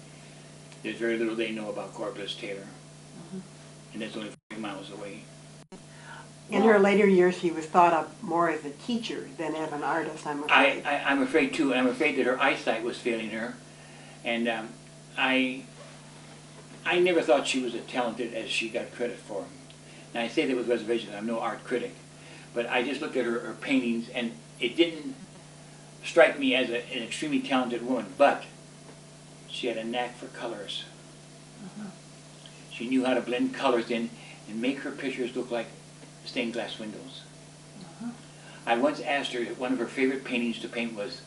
There's very little they know about Cora Bliss Taylor, and that's only 40 miles away. In her later years, she was thought of more as a teacher than as an artist, I'm afraid. I'm afraid too, and I'm afraid that her eyesight was failing her, and I never thought she was as talented as she got credit for. Now I say that with reservations, I'm no art critic, but I just looked at her paintings, and it didn't strike me as an extremely talented woman, but she had a knack for colors. She knew how to blend colors in and make her pictures look like stained glass windows. I once asked her if one of her favorite paintings to paint was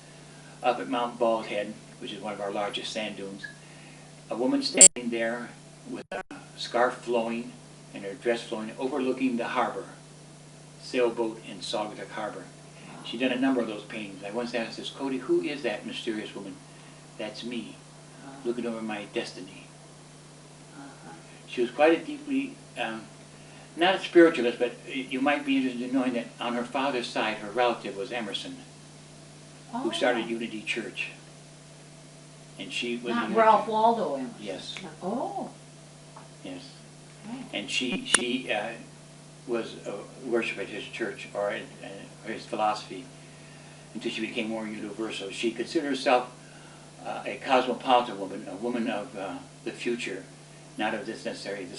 up at Mount Bald Head, which is one of our largest sand dunes. A woman standing there with a scarf flowing and her dress flowing, overlooking the harbor, sailboat in Saugatuck Harbor. She'd done a number of those paintings. I once asked this, Cody, who is that mysterious woman? That's me, looking over my destiny. She was quite a deeply, not a spiritualist, but you might be interested in knowing that on her father's side, her relative was Emerson, who started Unity Church. And she was not Ralph Waldo Emerson. Yes. Oh. Yes. And she was a worshiper at his church, or his philosophy, until she became more universal. She considered herself a cosmopolitan woman, a woman of the future, not of this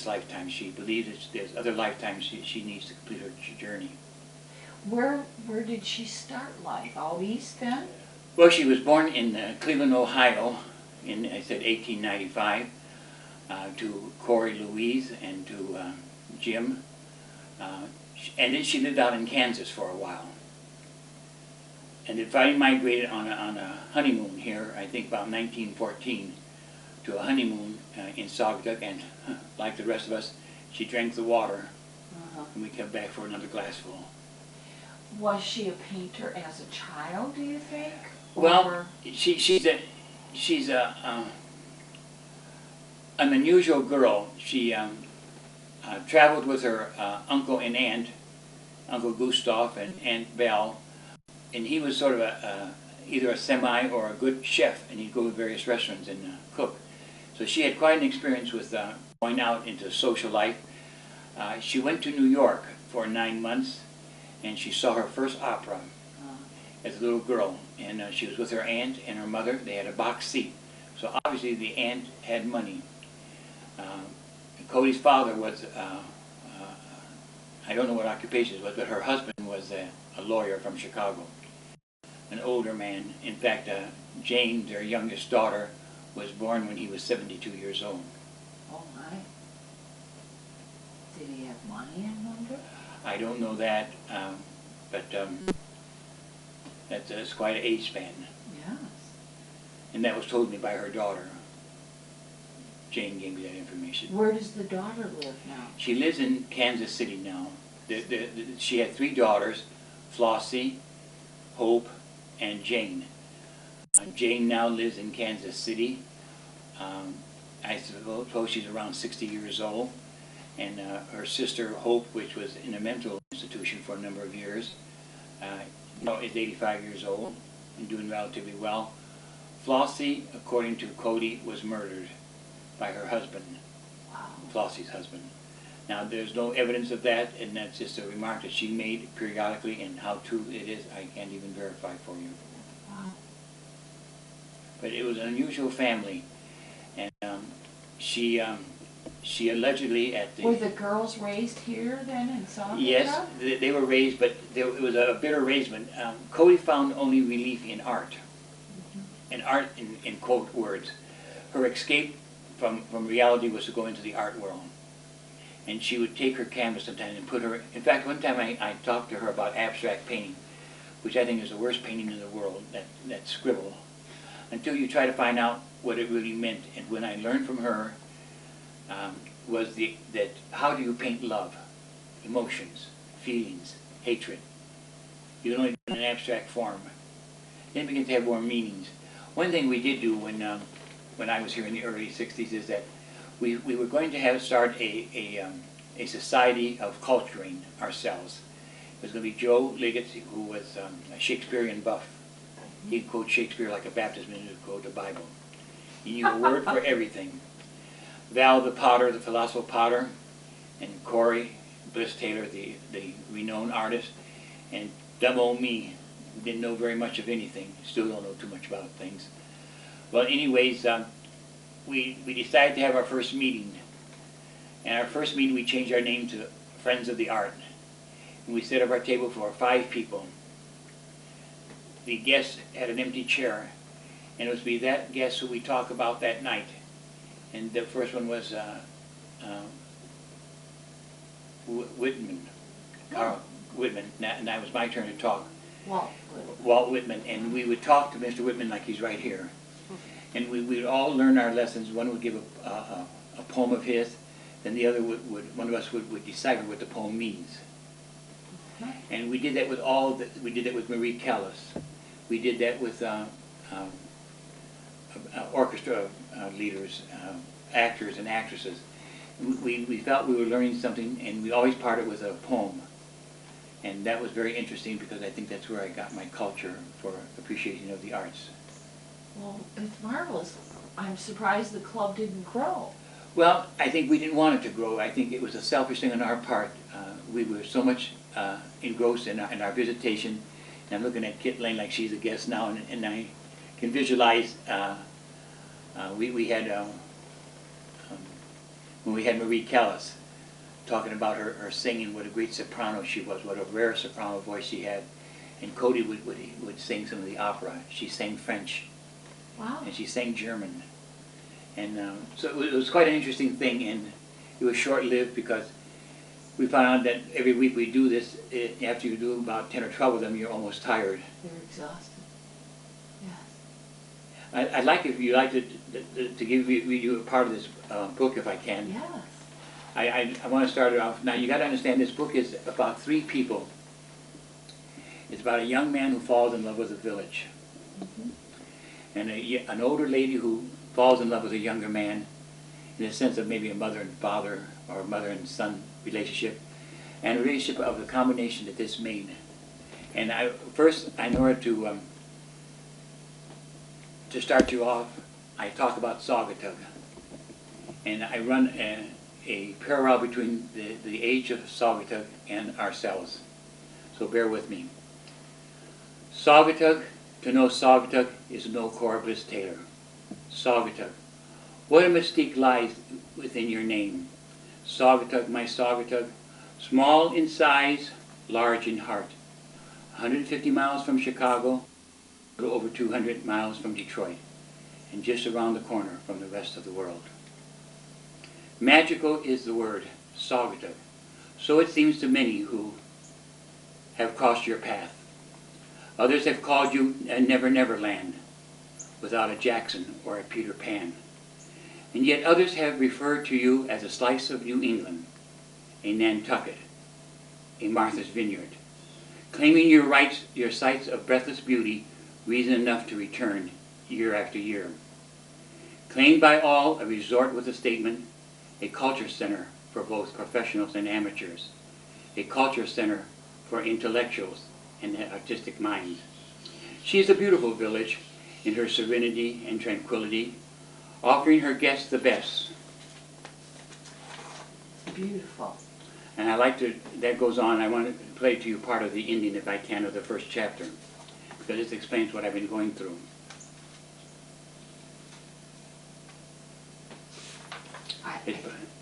lifetime. She believes that there's other lifetimes she needs to complete her journey. Where did she start life? Out east then? Well, she was born in Cleveland, Ohio, in, I said, 1895, to Corey Louise and to Jim. And then she lived out in Kansas for a while. And then finally migrated on a honeymoon here, I think about 1914, to a honeymoon in Saugatuck, and like the rest of us, she drank the water, and we came back for another glassful. Was she a painter as a child, do you think? Well, she's an unusual girl. She traveled with her uncle and aunt, Uncle Gustav and Aunt Belle, and he was sort of either a semi or a good chef, and he'd go to various restaurants and cook. So she had quite an experience with going out into social life. She went to New York for 9 months, and she saw her first opera as a little girl. And she was with her aunt and her mother. They had a box seat. So obviously the aunt had money. Cody's father was, I don't know what occupation it was, but her husband was a lawyer from Chicago, an older man. In fact, Jane, their youngest daughter, was born when he was 72 years old. Oh my. Did he have money, I wonder? I don't know that, but that's quite an age span. Yes. And that was told me by her daughter. Jane gave me that information. Where does the daughter live now? She lives in Kansas City now. She had 3 daughters, Flossie, Hope, and Jane. Jane now lives in Kansas City. I suppose she's around 60 years old. And her sister, Hope, which was in a mental institution for a number of years, is 85 years old and doing relatively well. Flossie, according to Cody, was murdered by her husband, Flossie's husband. Now, there's no evidence of that, and that's just a remark that she made periodically, and how true it is, I can't even verify for you. Wow. But it was an unusual family, and she She allegedly at Were the, the girls raised here then in Saugatuck? yes, they were raised, but it was a bitter raisement. Cody found only relief in art, and art in quote words. Her escape from reality was to go into the art world. And she would take her canvas sometimes and put her, in fact, one time I talked to her about abstract painting, which I think is the worst painting in the world, that scribble, until you try to find out what it really meant. And when I learned from her, was that how do you paint love, emotions, feelings, hatred? You can only do it in an abstract form. Then it begins to have more meanings. One thing we did do when I was here in the early 60s is that we were going to start a society of culturing ourselves. It was going to be Joe Liggett, who was a Shakespearean buff. He'd quote Shakespeare like a Baptist minister would quote the Bible. He knew a word for everything. Val the Potter, the philosopher Potter, and Cora Bliss Taylor, the renowned artist, and dumb old me, who didn't know very much of anything, still don't know too much about things. Well, anyways, we decided to have our first meeting. And our first meeting, we changed our name to Friends of the Art. And we set up our table for 5 people. The guest had an empty chair, and it was to be that guest who we talk about that night. And the first one was Whitman, Carl Whitman, and that was my turn to talk. Walt Whitman, and we would talk to Mr. Whitman like he's right here. And we would all learn our lessons. One would give a poem of his, then the other one of us would decipher what the poem means. And we did that with we did that with Marie Callas. We did that with orchestra leaders, actors and actresses. We felt we were learning something, and we always parted with a poem. And that was very interesting because I think that's where I got my culture for appreciation of the arts. Well, it's marvelous. I'm surprised the club didn't grow. Well, I think we didn't want it to grow. I think it was a selfish thing on our part. We were so much engrossed in our visitation. And I'm looking at Kit Lane like she's a guest now, and I can visualize we had when we had Marie Callas talking about her singing, what a great soprano she was, what a rare soprano voice she had. And Cody would sing some of the opera. She sang French. Wow. And she sang German. And so it was quite an interesting thing, and it was short-lived because we found out that every week we do this, after you do about 10 or 12 of them, you're almost tired. You're exhausted. Yes. I'd like, if you'd like to give you a part of this book, if I can. Yes. I want to start it off. Now, you got to understand, this book is about 3 people. It's about a young man who falls in love with a village. Mm-hmm. And an older lady who falls in love with a younger man, in the sense of maybe a mother and father, or a mother and son relationship, and a relationship of the combination that this made. And first, in order to start you off, I talk about Saugatuck. And I run a parallel between the age of Saugatuck and ourselves. So bear with me. Saugatuck, to know Saugatuck is to know Cora Bliss Taylor. Saugatuck. What a mystique lies within your name. Saugatuck, my Saugatuck, small in size, large in heart. 150 miles from Chicago, a little over 200 miles from Detroit, and just around the corner from the rest of the world. Magical is the word, Saugatuck. So it seems to many who have crossed your path. Others have called you a Never Never Land, without a Jackson or a Peter Pan. And yet others have referred to you as a slice of New England, a Nantucket, a Martha's Vineyard, claiming your rights, your sights of breathless beauty, reason enough to return year after year. Claimed by all, a resort with a statement, a culture center for both professionals and amateurs, a culture center for intellectuals and artistic minds. She is a beautiful village in her serenity and tranquility, offering her guests the best. Beautiful. And I like to, that goes on, I want to play to you part of the ending, if I can, of the first chapter, because this explains what I've been going through.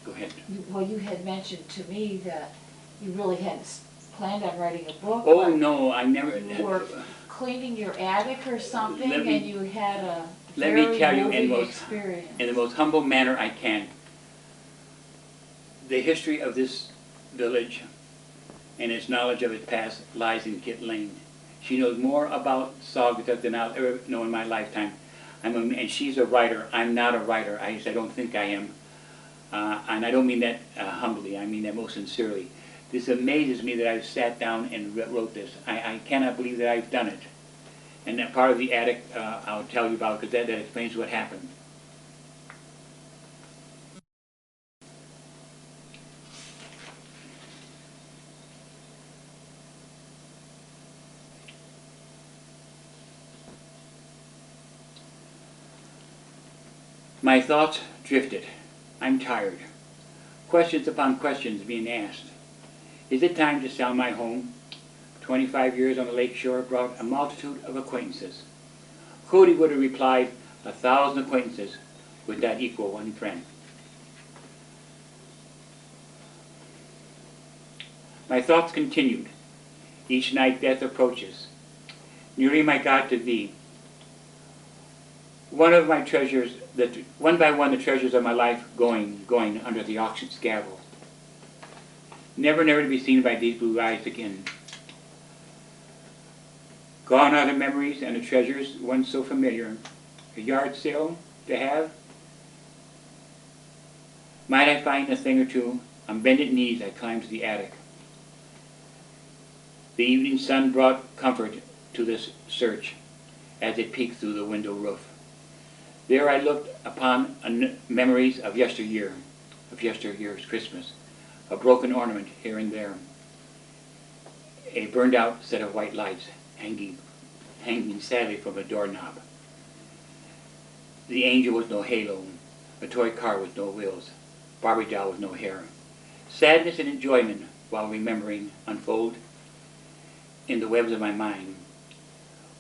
Go ahead. well, you had mentioned to me that you really hadn't planned on writing a book. Oh, but no, I never. you were cleaning your attic or something, Let me- and you had a let me very tell you moving experience. in the most humble manner I can, the history of this village and its knowledge of its past lies in Kit Lane. She knows more about Saugatuck than I'll ever know in my lifetime. And she's a writer. I'm not a writer. I don't think I am. And I don't mean that humbly. I mean that most sincerely. This amazes me that I've sat down and wrote this. I cannot believe that I've done it. And that part of the attic I'll tell you about, because that explains what happened. My thoughts drifted. I'm tired. Questions upon questions being asked. Is it time to sell my home? 25 years on the lake shore brought a multitude of acquaintances. Cody would have replied, 1,000 acquaintances would not equal one friend. My thoughts continued. Each night death approaches. Nearing my God to thee. One by one the treasures of my life going under the auction's gavel. Never to be seen by these blue eyes again. Gone are the memories and the treasures once so familiar. A yard sale to have? Might I find a thing or two? On bended knees I climbed to the attic. The evening sun brought comfort to this search as it peeked through the window roof. There I looked upon memories of yesteryear, of yesteryear's Christmas, a broken ornament here and there, a burned out set of white lights hanging sadly from a doorknob. The angel with no halo, a toy car with no wheels, Barbie doll with no hair. Sadness and enjoyment while remembering unfold in the webs of my mind.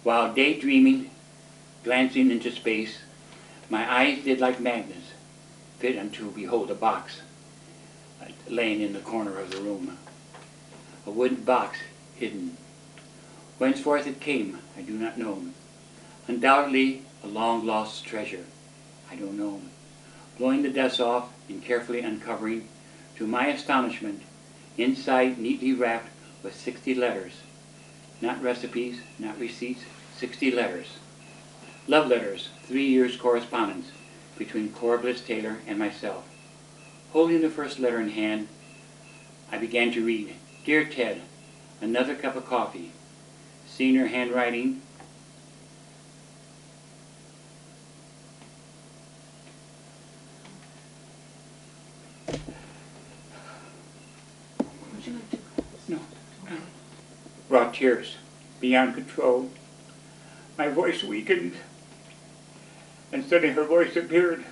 While daydreaming, glancing into space, my eyes did like magnets fit unto behold a box laying in the corner of the room. A wooden box hidden. Whenceforth it came, I do not know. Undoubtedly a long-lost treasure, I don't know. Blowing the dust off and carefully uncovering, to my astonishment, inside neatly wrapped was 60 letters. Not recipes, not receipts, 60 letters. Love letters, 3 years' correspondence between Cora Bliss Taylor and myself. Holding the first letter in hand, I began to read, Dear Ted, another cup of coffee. Seeing her handwriting, Would you like to? no, brought tears beyond control. My voice weakened, and suddenly her voice appeared,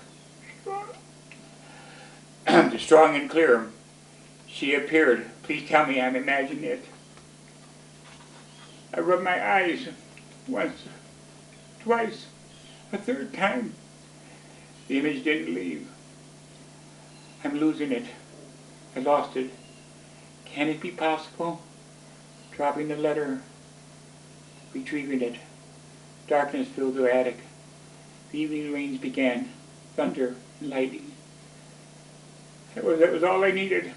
strong and clear. She appeared. Please tell me I'm imagining it. I rubbed my eyes once, twice, a third time. The image didn't leave. I'm losing it. I lost it. Can it be possible? Dropping the letter, retrieving it. Darkness filled the attic. The evening rains began, thunder and lightning. That was all I needed.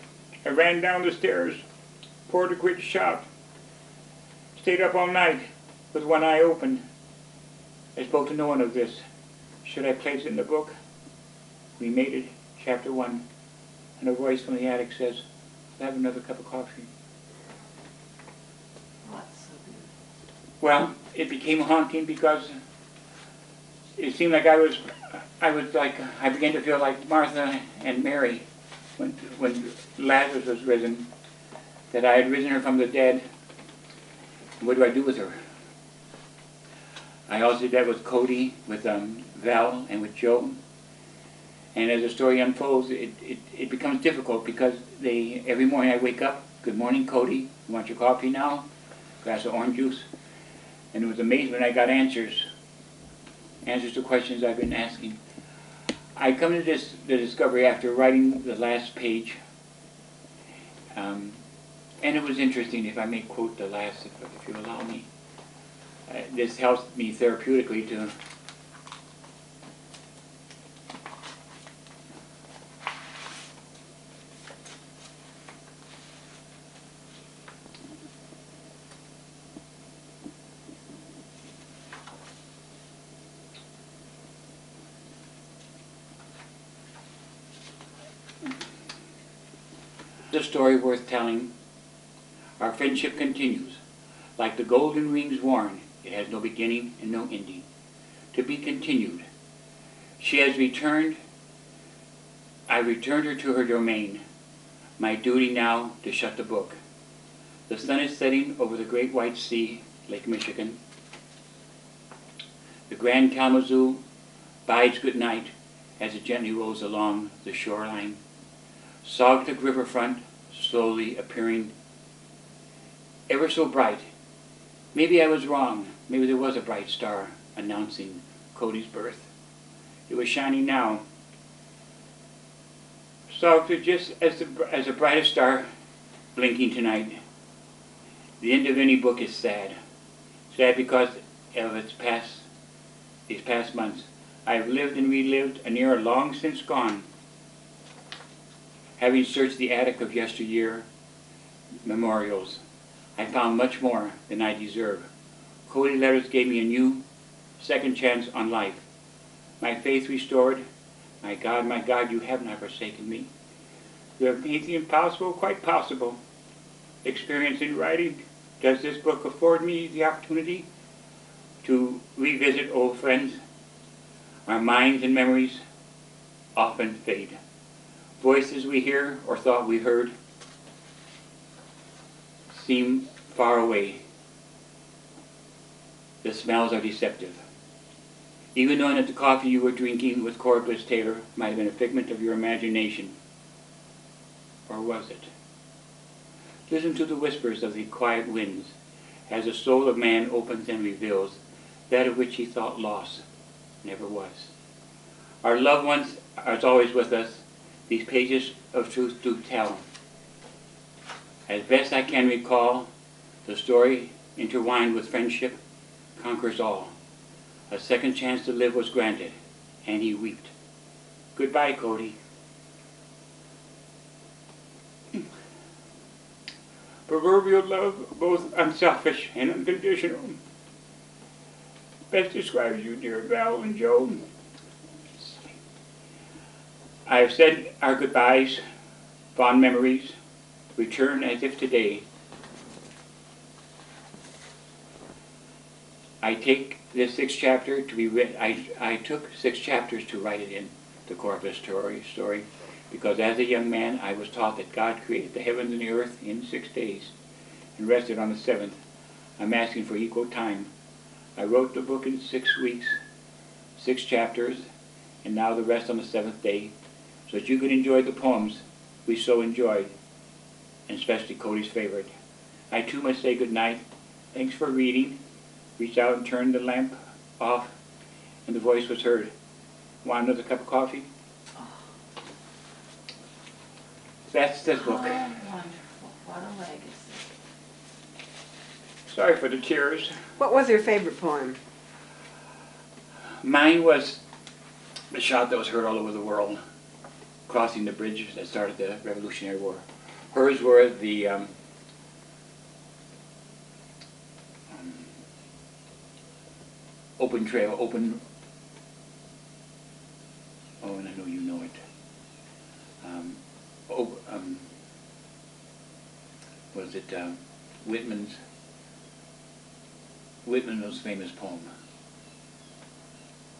I ran down the stairs, poured a quick shot, stayed up all night with one eye open. I spoke to no one of this. Should I place it in the book? We made it, chapter 1, and a voice from the attic says, I'll have another cup of coffee. What's so beautiful? Well, it became haunting because it seemed like I began to feel like Martha and Mary when Lazarus was risen, that I had risen her from the dead. What do I do with her? I also did that with Cody, with Val, and with Joe. And as the story unfolds, it becomes difficult because every morning I wake up, good morning, Cody, you want your coffee now? Glass of orange juice. And it was amazing when I got answers to questions I've been asking. I come to the discovery after writing the last page, and it was interesting, if I may quote the last, if you allow me. This helps me therapeutically to a story worth telling. Our friendship continues. Like the golden rings worn, it has no beginning and no ending. To be continued. She has returned. I returned her to her domain. My duty now to shut the book. The sun is setting over the great white sea, Lake Michigan. The Grand Kalamazoo bides good night as it gently rolls along the shoreline. Saugatuck riverfront slowly appearing, ever so bright. Maybe I was wrong. Maybe there was a bright star announcing Cody's birth. It was shining now. Saugatuck just as the brightest star blinking tonight. The end of any book is sad. Sad because of these past months. I have lived and relived an era long since gone. Having searched the attic of yesteryear memorials, I found much more than I deserve. Cody letters gave me a new second chance on life. My faith restored. My God, you have not forsaken me. You have made the impossible quite possible. Experience in writing, does this book afford me the opportunity to revisit old friends? Our minds and memories often fade. Voices we hear or thought we heard seem far away. The smells are deceptive. Even knowing that the coffee you were drinking with Cora Bliss Taylor might have been a figment of your imagination. Or was it? Listen to the whispers of the quiet winds as the soul of man opens and reveals that of which he thought lost never was. Our loved ones are always with us. These pages of truth do tell. As best I can recall, the story, intertwined with friendship, conquers all. A second chance to live was granted, and he wept. Goodbye, Cody. Proverbial love, both unselfish and unconditional. Best describes you, dear Val and Joe. I have said our goodbyes, fond memories, return as if today. I take this sixth chapter to be written. I took 6 chapters to write it in the Corbus story, because as a young man I was taught that God created the heavens and the earth in 6 days and rested on the 7th. I'm asking for equal time. I wrote the book in 6 weeks, 6 chapters, and now the rest on the 7th day, so that you could enjoy the poems we so enjoyed, and especially Cody's favorite. I too must say good night. Thanks for reading. Reached out and turned the lamp off, and the voice was heard. Want another cup of coffee? Oh. That's this book. Oh, wonderful. What a legacy. Sorry for the tears. What was your favorite poem? Mine was the shot that was heard all over the world, crossing the bridge that started the Revolutionary War. Hers were the open trail, open, oh, and I know you know it. Was it Whitman's famous poem,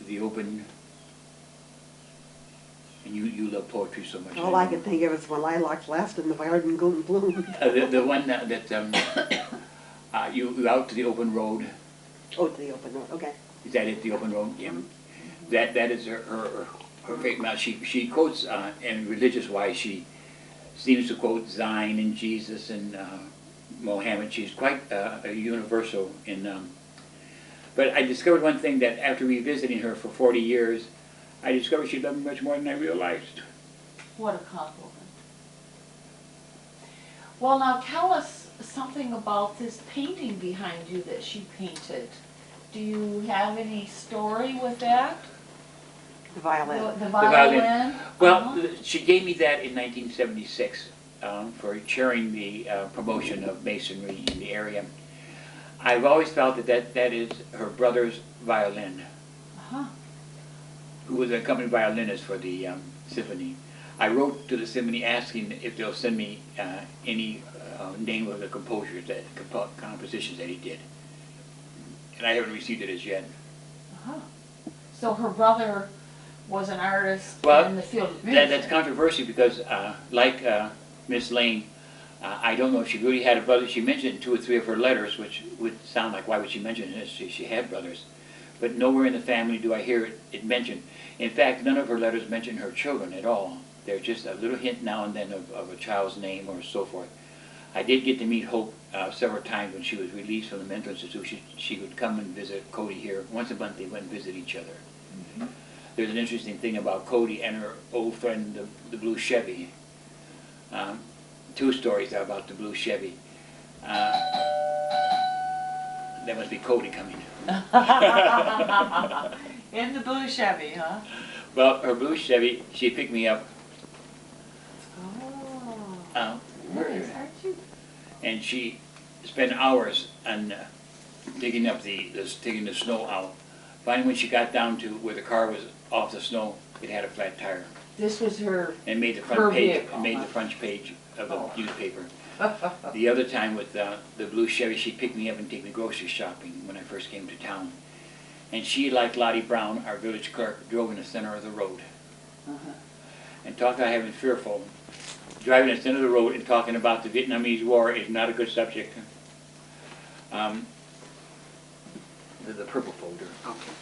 The Open, and you love poetry so much. All I could think of is when lilacs last in the garden golden bloom. The one that you out to the open road. Oh, to the open road, okay. Is that it, the open road? Yeah. That is her favorite. Now she quotes, and religious-wise, she seems to quote Zion and Jesus and Mohammed. She's quite a universal in. But I discovered one thing, that after revisiting her for 40 years, I discovered she loved me much more than I realized. What a compliment. Well, now tell us something about this painting behind you that she painted. Do you have any story with that? The violin. The violin? Well, she gave me that in 1976 for chairing the promotion of masonry in the area. I've always felt that is her brother's violin, Uh-huh. who was a company violinist for the symphony. I wrote to the symphony asking if they'll send me any name of the composers, compositions that he did. And I haven't received it as yet. Uh-huh. So her brother was an artist Well, in the field of music. that's controversial because, like Miss Lane, I don't know if she really had a brother. She mentioned it in 2 or 3 of her letters, which would sound like, why would she mention this? She had brothers. But nowhere in the family do I hear it mentioned. In fact, none of her letters mention her children at all. They're just a little hint now and then of a child's name or so forth. I did get to meet Hope several times when she was released from the mental institution. She would come and visit Cody here. Once a month they went and visit each other. Mm-hmm. There's an interesting thing about Cody and her old friend, the blue Chevy. 2 stories about the blue Chevy. That must be Cody coming. In the blue Chevy, huh? Well, her blue Chevy, she picked me up. Oh. Nice, aren't you? And she spent hours on digging up digging the snow out. Finally, when she got down to where the car was off the snow, it had a flat tire. This was her. And made the Her front page. vehicle, Made huh? the front page of the Oh. newspaper. The other time with the blue Chevy, she picked me up and take me grocery shopping when I first came to town. And she, like Lottie Brown, our village clerk, drove in the center of the road. Uh-huh. And talk about having fearful. Driving in the center of the road and talking about the Vietnamese War is not a good subject. The purple folder. Okay.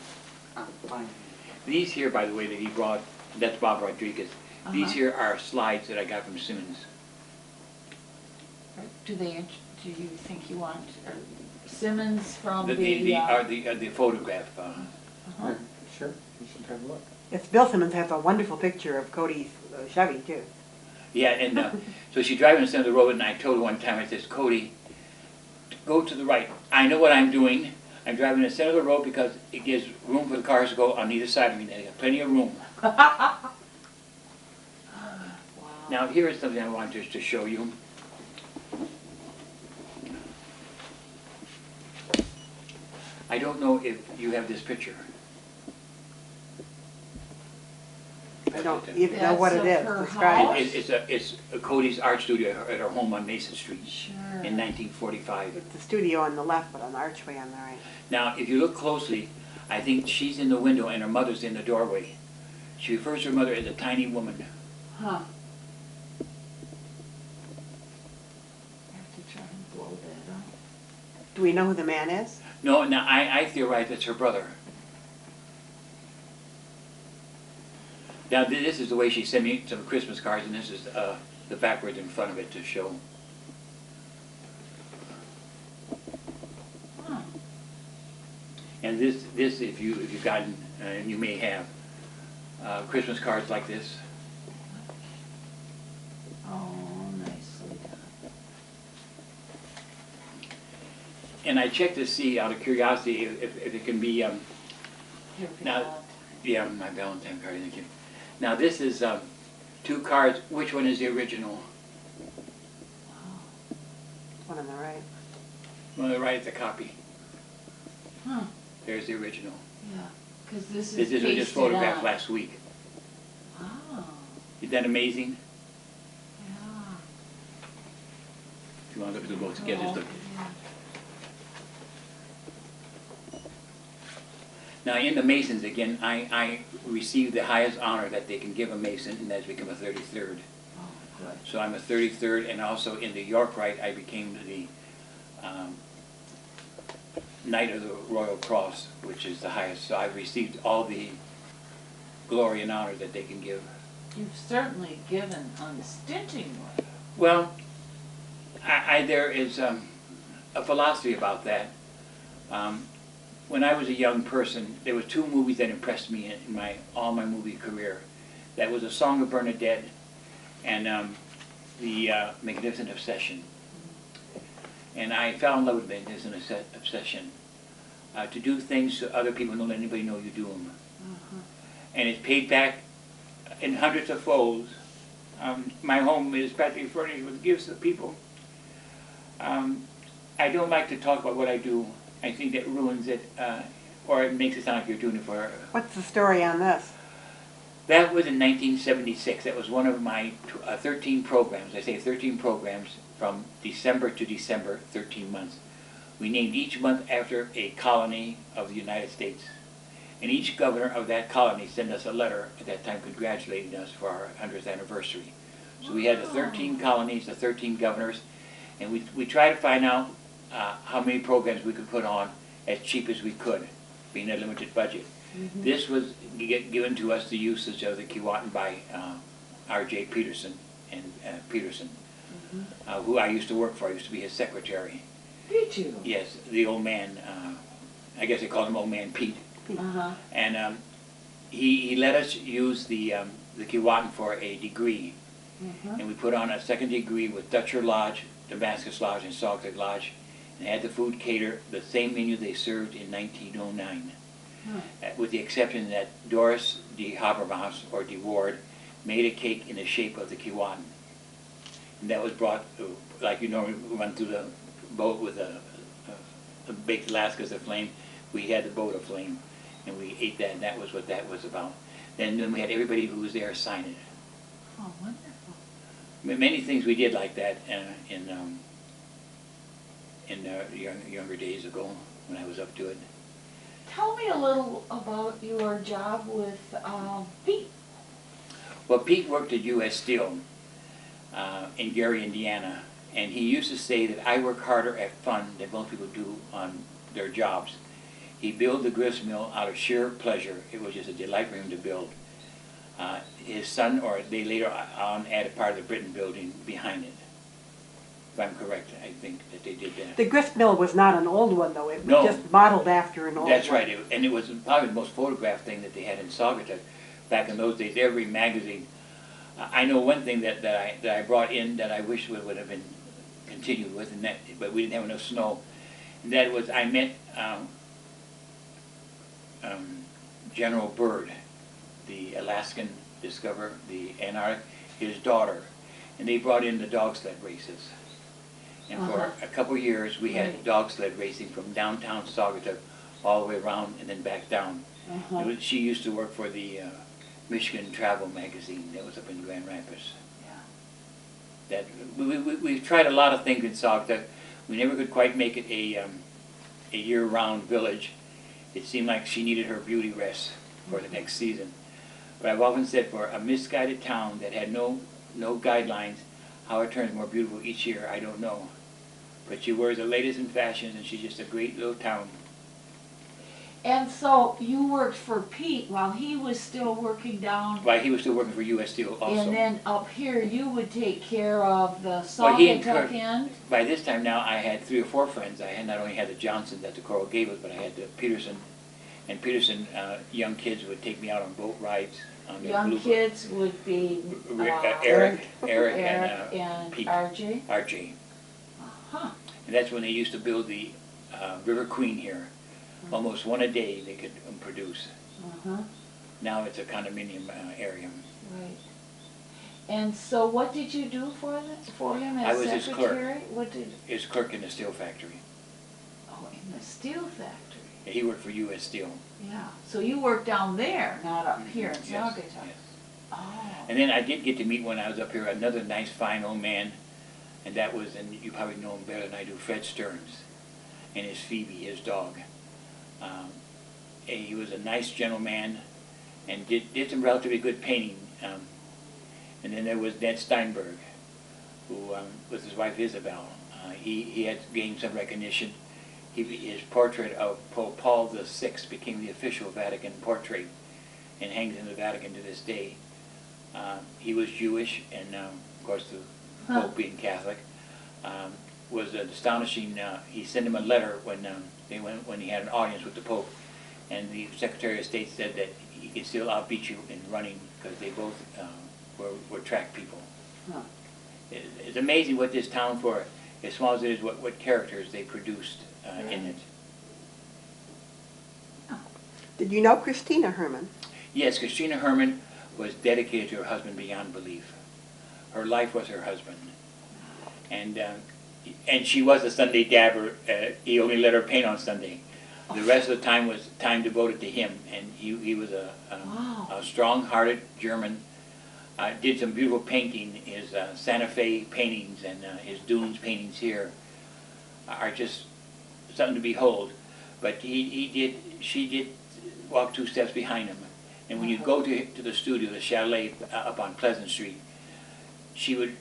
Fine. These here, by the way, that he brought, that's Bob Rodriguez. These Uh-huh. here are slides that I got from Simmons. Do you think you want Simmons from The photograph. uh-huh. Sure, you should have a look. It's Bill Simmons has a wonderful picture of Cody's Chevy too. Yeah, and so she's driving in the center of the road, and I told her one time, I says, Cody, go to the right. I know what I'm doing. I'm driving in the center of the road because it gives room for the cars to go on either side of me. They got plenty of room. Wow. Now, here is something I want just to show you. I don't know if you have this picture. I don't even know what it That's is. of her Describe house? it. It's Cody's art studio at her home on Mason Street Sure. in 1945. It's the studio on the left, but an archway on the right. Now, if you look closely, I think she's in the window and her mother's in the doorway. She refers to her mother as a tiny woman. Huh. I have to try and blow that up. Do we know who the man is? No, now I theorize it's her brother. Now, this is the way she sent me some Christmas cards, and this is the backwards in front of it to show. Huh. And this if you've gotten, and you may have, Christmas cards like this. Oh, nicely done. And I checked to see, out of curiosity, if it can be, Here we Now- go. yeah, my Valentine card, thank you. Now this is 2 cards. Which one is the original? Wow. One on the right. One on the right is a copy. Huh. There's the original. Yeah. Because this is This was just pasted photographed on. last week. Wow. Isn't that amazing? Yeah. If you want to look at them both together, just look. Yeah. Now in the Masons, again, I received the highest honor that they can give a Mason, and that's become a 33rd. Oh, good. So I'm a 33rd, and also in the York Rite, I became the Knight of the Royal Cross, which is the highest. So I've received all the glory and honor that they can give. You've certainly given unstintingly. Well, there is a philosophy about that. when I was a young person, there were two movies that impressed me in all my movie career. That was A Song of Bernadette and the Magnificent Obsession. And I fell in love with Magnificent Obsession. To do things so other people don't let anybody know you do them. And it's paid back in hundreds of folds. My home is practically furnished with gifts of people. I don't like to talk about what I do. I think that ruins it, or it makes it sound like you're doing it for... What's the story on this? That was in 1976. That was one of my 13 programs. I say 13 programs from December to December, 13 months. We named each month after a colony of the United States. And each governor of that colony sent us a letter at that time congratulating us for our 100th anniversary. So we had the 13 colonies, the 13 governors, and we tried to find out how many programs we could put on as cheap as we could, being a limited budget. This was given to us the usage of the Keewatin by R.J. Peterson, who I used to work for. I used to be his secretary. Did you? Yes, the old man, I guess they called him Old Man Pete. And he let us use the Keewatin for a degree. And we put on a second degree with Dutcher Lodge, Damascus Lodge, and Saugatuck Lodge, and had the food cater the same menu they served in 1909. With the exception that Doris de Habermas, or de Ward, made a cake in the shape of the Keewatin. And that was brought, like you normally run through the boat with a baked Alaska's aflame. We had the boat aflame, and we ate that, and that was what that was about. Then we had everybody who was there sign it. Oh, wonderful. Many things we did like that in younger days ago when I was up to it. Tell me a little about your job with Pete. Well, Pete worked at U.S. Steel in Gary, Indiana, and he used to say that I work harder at fun than most people do on their jobs. He built the grist mill out of sheer pleasure. It was just a delight for him to build. His son, or they later on added part of the Britain building behind it. If I'm correct, I think that they did that. The grist mill was not an old one, though. It was No. just modeled after an old one. That's right, and it was probably the most photographed thing that they had in Saugatuck. Back in those days, every magazine. I know one thing that I brought in that I wish would have been continued with, and but we didn't have enough snow. And that was, I met General Byrd, the Alaskan discoverer, the Antarctic, his daughter, and they brought in the dog sled races. And for a couple of years, we had dog sled racing from downtown Saugatuck all the way around and then back down. She used to work for the Michigan Travel magazine that was up in Grand Rapids. That we've tried a lot of things in Saugatuck. We never could quite make it a year-round village. It seemed like she needed her beauty rest for the next season. But I've often said, for a misguided town that had no guidelines, how it turns more beautiful each year, I don't know. But she wears the latest in fashions, and she's just a great little town. And so you worked for Pete while he was still working down. While he was still working for U.S. Steel also. And then up here you would take care of the Saugatuck end. By this time now I had 3 or 4 friends. I had not only had the Johnsons that the Cora gave us, but I had the Peterson. And Peterson, young kids would take me out on boat rides. On Young kids would be Eric and Pete. RJ. RJ. And that's when they used to build the River Queen here. Almost one a day they could produce. Now it's a condominium area. Right. And so what did you do for him as I was secretary? his clerk. What did? His clerk in the steel factory. Oh, in the steel factory. He worked for U.S. Steel. Yeah. So you worked down there, not up here in Saugatuck. Yes. Oh. And then I did get to meet, when I was up here, another nice, fine old man, and that was, and you probably know him better than I do, Fred Stearns, and his Phoebe, his dog. He was a nice gentleman, and did some relatively good painting. And then there was Ned Steinberg, who with his wife Isabel. He had gained some recognition. His portrait of Pope Paul VI became the official Vatican portrait and hangs in the Vatican to this day. He was Jewish, and of course the Pope being Catholic. was astonishing. He sent him a letter when when he had an audience with the Pope, and the Secretary of State said that he could still outbeat you in running because they both were track people. Huh. It's amazing what this town, for as small as it is, what characters they produced in it. Did you know Christina Herman? Yes, Christina Herman was dedicated to her husband beyond belief. Her life was her husband, and she was a Sunday dabber. He only let her paint on Sunday. The rest of the time was time devoted to him, and he was a strong-hearted German. Did some beautiful painting. His Santa Fe paintings and his dunes paintings here are just something to behold. But she did walk 2 steps behind him. And when you go to the studio, the chalet up on Pleasant Street, she would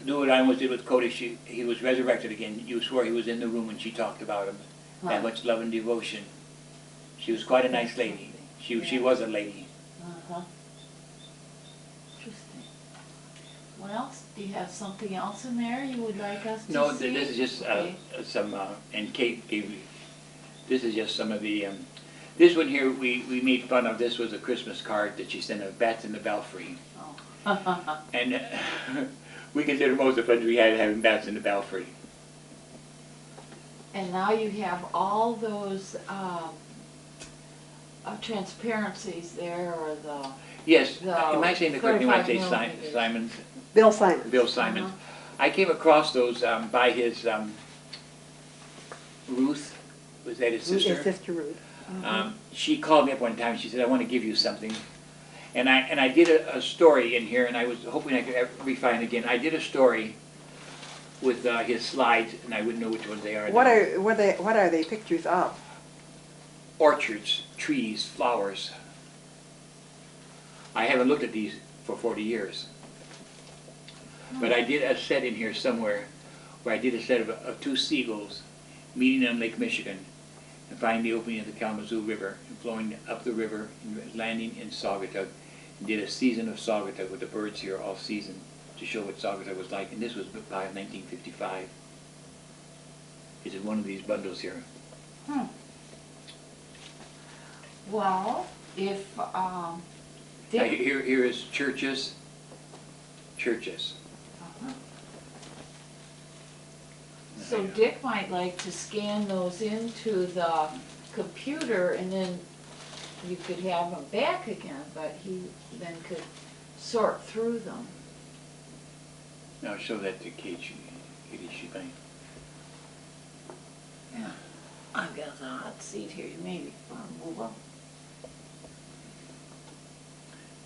do what I almost did with Cody. He was resurrected again. You swore he was in the room when she talked about him. That much love and devotion. She was quite a nice lady. She was a lady. Uh-huh. Interesting. What else? Do you have something else in there you would like us to see? No, this is just Okay. some, and Kate gave me, this is just some of the, this one here we made fun of. This was a Christmas card that she sent of Bats in the Belfry. Oh. And we consider most of the fun we had having bats in the belfry. And now you have all those transparencies there, or the... Yes, The am I saying the correct name when I say 35 millimeters. Simons? Bill Simon. Bill Simons. Uh-huh. I came across those by his Ruth, was that his sister? His sister Ruth. She called me up one time. She said, "I want to give you something." And I did a story in here, and I was hoping I could refine again. I did a story with his slides, and I wouldn't know which ones they are. What now. are they pictures of? Orchards, trees, flowers. I haven't looked at these for 40 years. But I did a set in here somewhere where I did a set of 2 seagulls meeting on Lake Michigan and finding the opening of the Kalamazoo River and flowing up the river and landing in Saugatuck, and did a season of Saugatuck with the birds here all season to show what Saugatuck was like. And this was by 1955. It's in one of these bundles here. Well, if Now, Dick... here is churches. Uh-huh. So Dick might like to scan those into the computer, and then you could have them back again, but he then could sort through them. Now show that to Katie Shebang. Yeah. I've got the hot seat here, you maybe move up.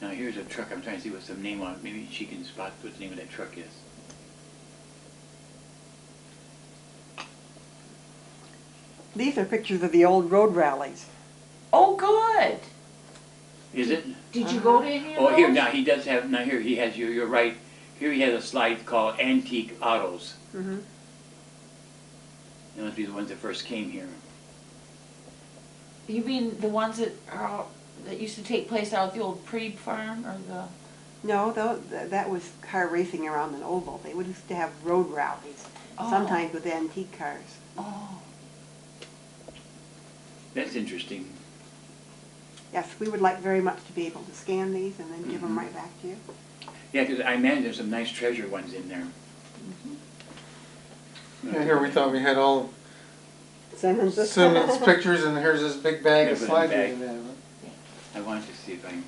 Now here's a truck. I'm trying to see what's the name on it. Maybe she can spot what the name of that truck is. These are pictures of the old road rallies. Oh, good! Is it? Did you go to any of Oh, those? here, now he does have, now here he has, you're right. Here he has a slide called Antique Autos. Mm-hmm. They must be the ones that first came here. You mean the ones that are, that used to take place out at the old Preeb farm, or the... No, that was car racing around an oval. They would used to have road rallies, Oh. sometimes with antique cars. Oh. That's interesting. Yes, we would like very much to be able to scan these and then give them right back to you. Yeah, because I imagine there's some nice treasure ones in there. Yeah, here we thought we had all Simmons. Simmons pictures, and here's this big bag of Yeah, slides. put it we in the didn't have. I wanted to see if I can.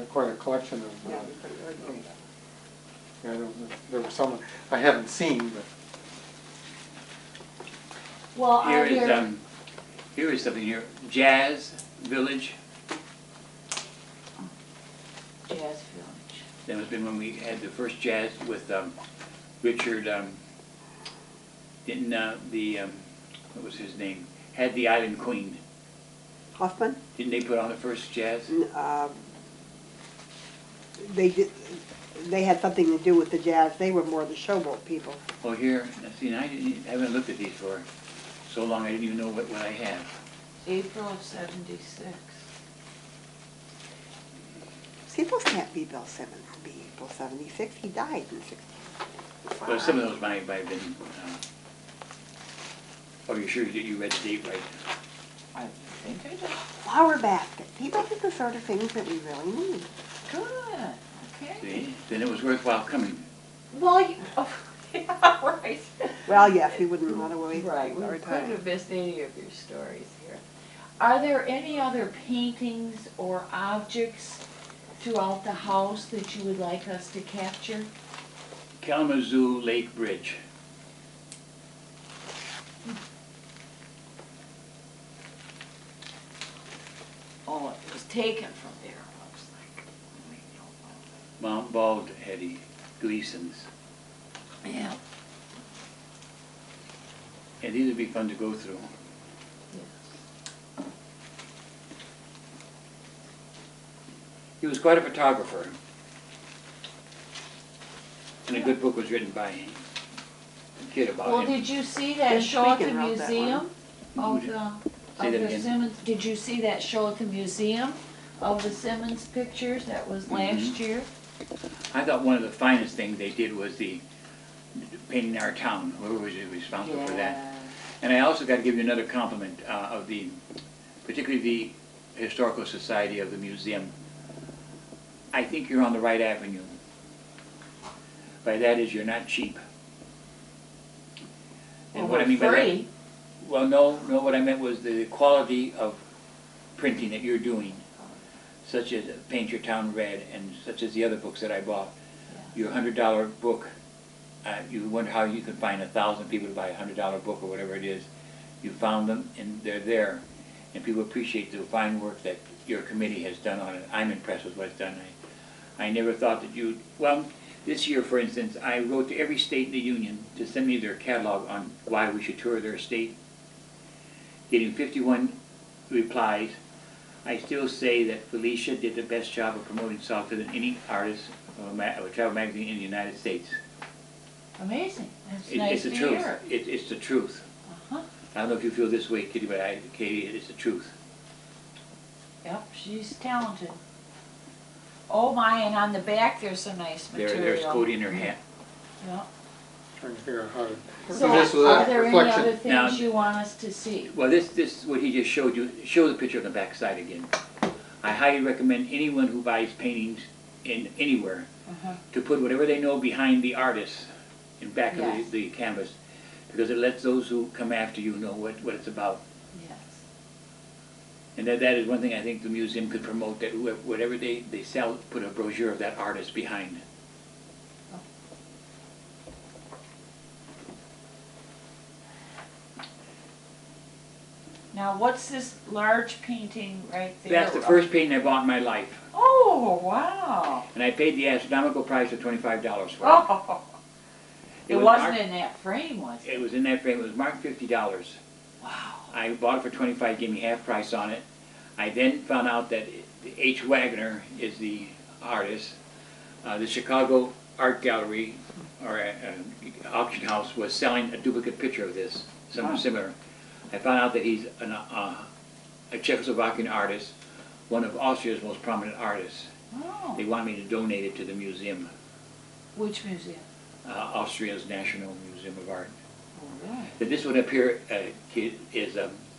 Quite a collection of. Yeah, There were some I haven't seen, but Well, are there... Here is something here. Jazz Village. Jazz Village. That must have been when we had the first jazz with Richard, what was his name? Had the Island Queen. Hoffman? Didn't they put on the first jazz? They did. They had something to do with the jazz. They were more the showboat people. Oh, here, now, see, I haven't looked at these for so long, I didn't even know what I have. April of '76. See, those can't be Bill Simmons. Be April '76. He died in '60. Well, some of those might have been, oh, you're sure that you read the date right? I think I did. Flower basket. These are the sort of things that we really need. Good, okay. See, then it was worthwhile coming. Well, oh, yeah, right. Well, yes, we wouldn't want to waste Right, we our couldn't time. have missed any of your stories here. Are there any other paintings or objects throughout the house that you would like us to capture? Kalamazoo Lake Bridge. Oh, it was taken from there, it looks like. Mount Bald Hetty, Gleason's. Yeah. And these would be fun to go through. Yes. He was quite a photographer. And a good book was written by a kid about Well, him. did you see that Ben show at the Tweeden wrote that museum? Of Say the, that of the again. Simmons, did you see that show at the museum of the Simmons pictures? That was last year? I thought one of the finest things they did was the painting our town, whoever was responsible for that. And I also got to give you another compliment of the, particularly the Historical Society of the museum. I think you're on the right avenue. By that is you're not cheap. And Well, what I mean by that, free. well, no, what I meant was the quality of printing that you're doing, such as Paint Your Town Red and such as the other books that I bought. Your $100 book, you wonder how you could find 1,000 people to buy a $100 book or whatever it is. You found them and they're there, and people appreciate the fine work that your committee has done on it. I'm impressed with what's done. I never thought that you, well, this year, for instance, I wrote to every state in the union to send me their catalog on why we should tour their state. Getting 51 replies. I still say that Felicia did the best job of promoting Salta than any artist of a travel magazine in the United States. Amazing. That's It's nice the to truth. hear. It's the truth. Uh-huh. I don't know if you feel this way, Kitty, but Katie, it's the truth. Yep, she's talented. Oh my, and on the back there's some nice material. There's Cody in her hat. Yep. Trying to figure out how to So do this are without there any reflection. other Now- things you want us to see? Well, this what he just showed you. Show the picture on the back side again. I highly recommend anyone who buys paintings in anywhere Uh-huh. to put whatever they know behind the artist in back Yes. of the canvas, because it lets those who come after you know what it's about. Yes. And that is one thing I think the museum could promote, that whatever they sell, put a brochure of that artist behind. Now, what's this large painting right there? That's the first painting I bought in my life. Oh, wow. And I paid the astronomical price of $25 for it. Oh. It was wasn't marked- in that frame, was it? It was in that frame. It was marked $50. Wow. I bought it for $25, gave me half price on it. I then found out that H. Wagner is the artist. The Chicago Art Gallery, or auction house, was selling a duplicate picture of this, something similar. I found out that he's a Czechoslovakian artist, one of Austria's most prominent artists. Oh. They want me to donate it to the museum, Which museum? Austria's National Museum of Art. Oh, really? That this one up here kid, is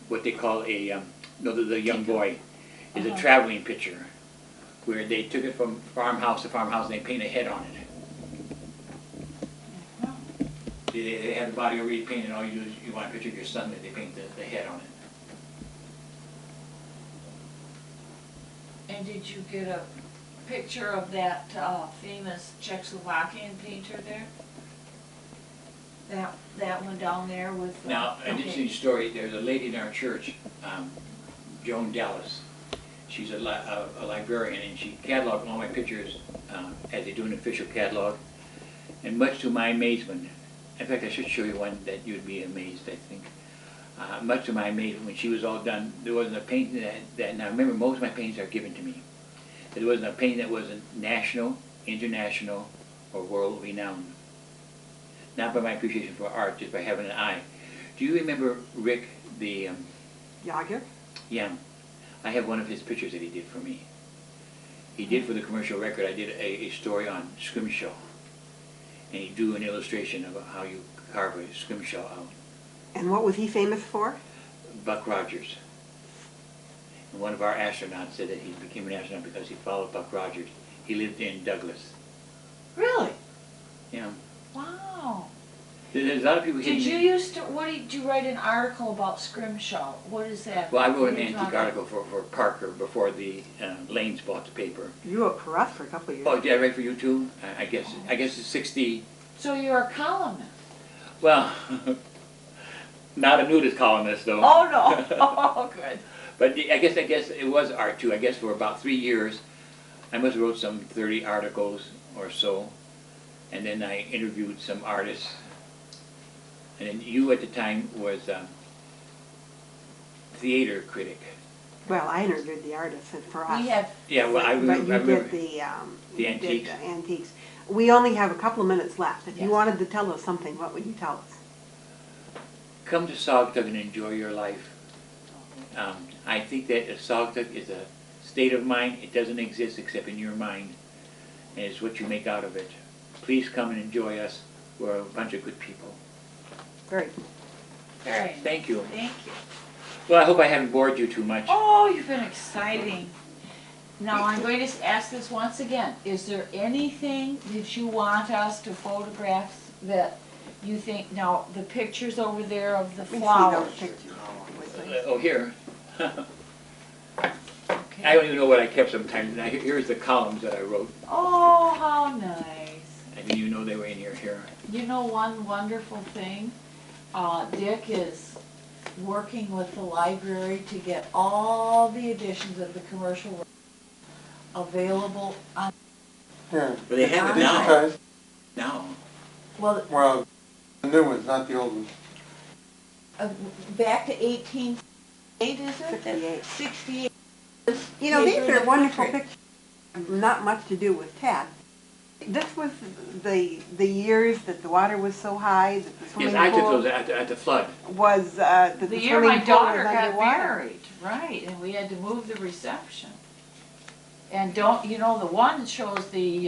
what they call a, the young boy, is a traveling picture, where they took it from farmhouse to farmhouse and they paint a head on it. They have the body already painted, all you do is you want a picture of your son, they paint the head on it. And did you get a picture of that famous Czechoslovakian painter there? That one down there with... Now, an interesting story, there's a lady in our church, Joan Dallas. She's a librarian, and she cataloged all my pictures as they do an official catalog. And much to my amazement, in fact, I should show you one that you'd be amazed, I think. Much to my amazement, when she was all done, there wasn't a painting that, now remember, most of my paintings are given to me. There wasn't a painting that wasn't national, international, or world renowned. Not by my appreciation for art, just by having an eye. Do you remember Rick, the... Yager? Yeah. I have one of his pictures that he did for me. He did for the commercial record, I did a story on Scrimshaw. and he drew an illustration of how you carve a scrimshaw out. And what was he famous for? Buck Rogers. And one of our astronauts said that he became an astronaut because he followed Buck Rogers. He lived in Douglas. Really? Yeah. Wow. There's a lot of people Did hitting you used to, what did you write an article about scrimshaw? What is that? Well, I wrote What an are you antique talking- article for Parker before the Lanes bought the paper. You wrote for us for a couple of years. Oh, did I write for you too? I guess it's 60. So you're a columnist? Well, not a nudist columnist though. Oh, no. Oh, good. But I guess it was art too. I guess for about 3 years, I must have wrote some 30 articles or so, and then I interviewed some artists. And then you at the time was theater critic. Well, I interviewed the artists for us. We have, Yeah, well, I But remember. you did the the antiques. antiques. We only have a couple of minutes left. If you Yes. wanted to tell us something, what would you tell us? Come to Saugatuck and enjoy your life. I think that Saugatuck is a state of mind. It doesn't exist except in your mind, and it's what you make out of it. Please come and enjoy us. We're a bunch of good people. Great. very nice. Thank you. Thank you. Well, I hope I haven't bored you too much. Oh, you've been exciting. Now, I'm going to ask this once again. Is there anything that you want us to photograph that you think, now, the pictures over there of the Let me see flowers? those pictures. Oh, here. Okay. I don't even know what I kept sometimes. Now, here's the columns that I wrote. Oh, how nice. I didn't even know they were in here. You know one wonderful thing? Dick is working with the library to get all the editions of the commercial available on, Yeah. But they have it now. Digitized. Now. well, Well, the new ones, not the old ones. back to 1868, is it? 68. 68. You know, these Paper in are the wonderful country. pictures. Not much to do with Ted. This was the years that the water was so high that the Yes, swimming I took pool those at the flood. was that The the year my swimming pool was daughter got underwater. married, right, and we had to move the reception. And don't, you know, the one shows the,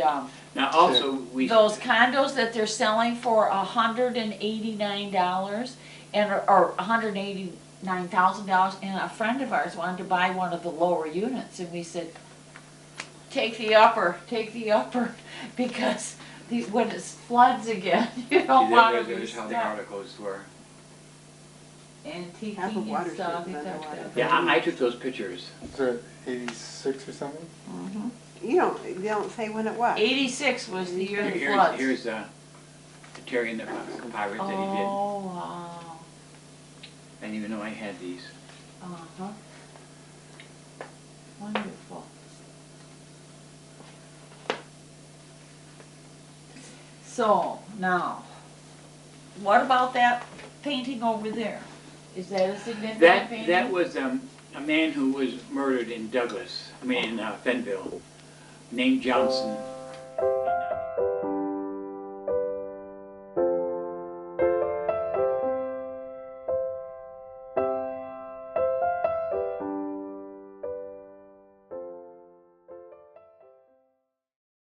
Now, also, we... those condos that they're selling for $189 and, or $189,000, and a friend of ours wanted to buy one of the lower units, and we said, take the upper, because when it floods again, you don't want to be There's how the stuck. articles were. Half of Antiquing water and stuff. sheds underwater. Yeah, I took those pictures. Is it 86 or something? You don't say when it was. 86 was the year of the Here's floods. the Terry and the papyrus that he did. Oh, wow. I didn't even know I had these. Uh-huh. Wonderful. So, now, what about that painting over there? Is that a significant painting? That was a man who was murdered in Douglas, in Fenville, named Johnson.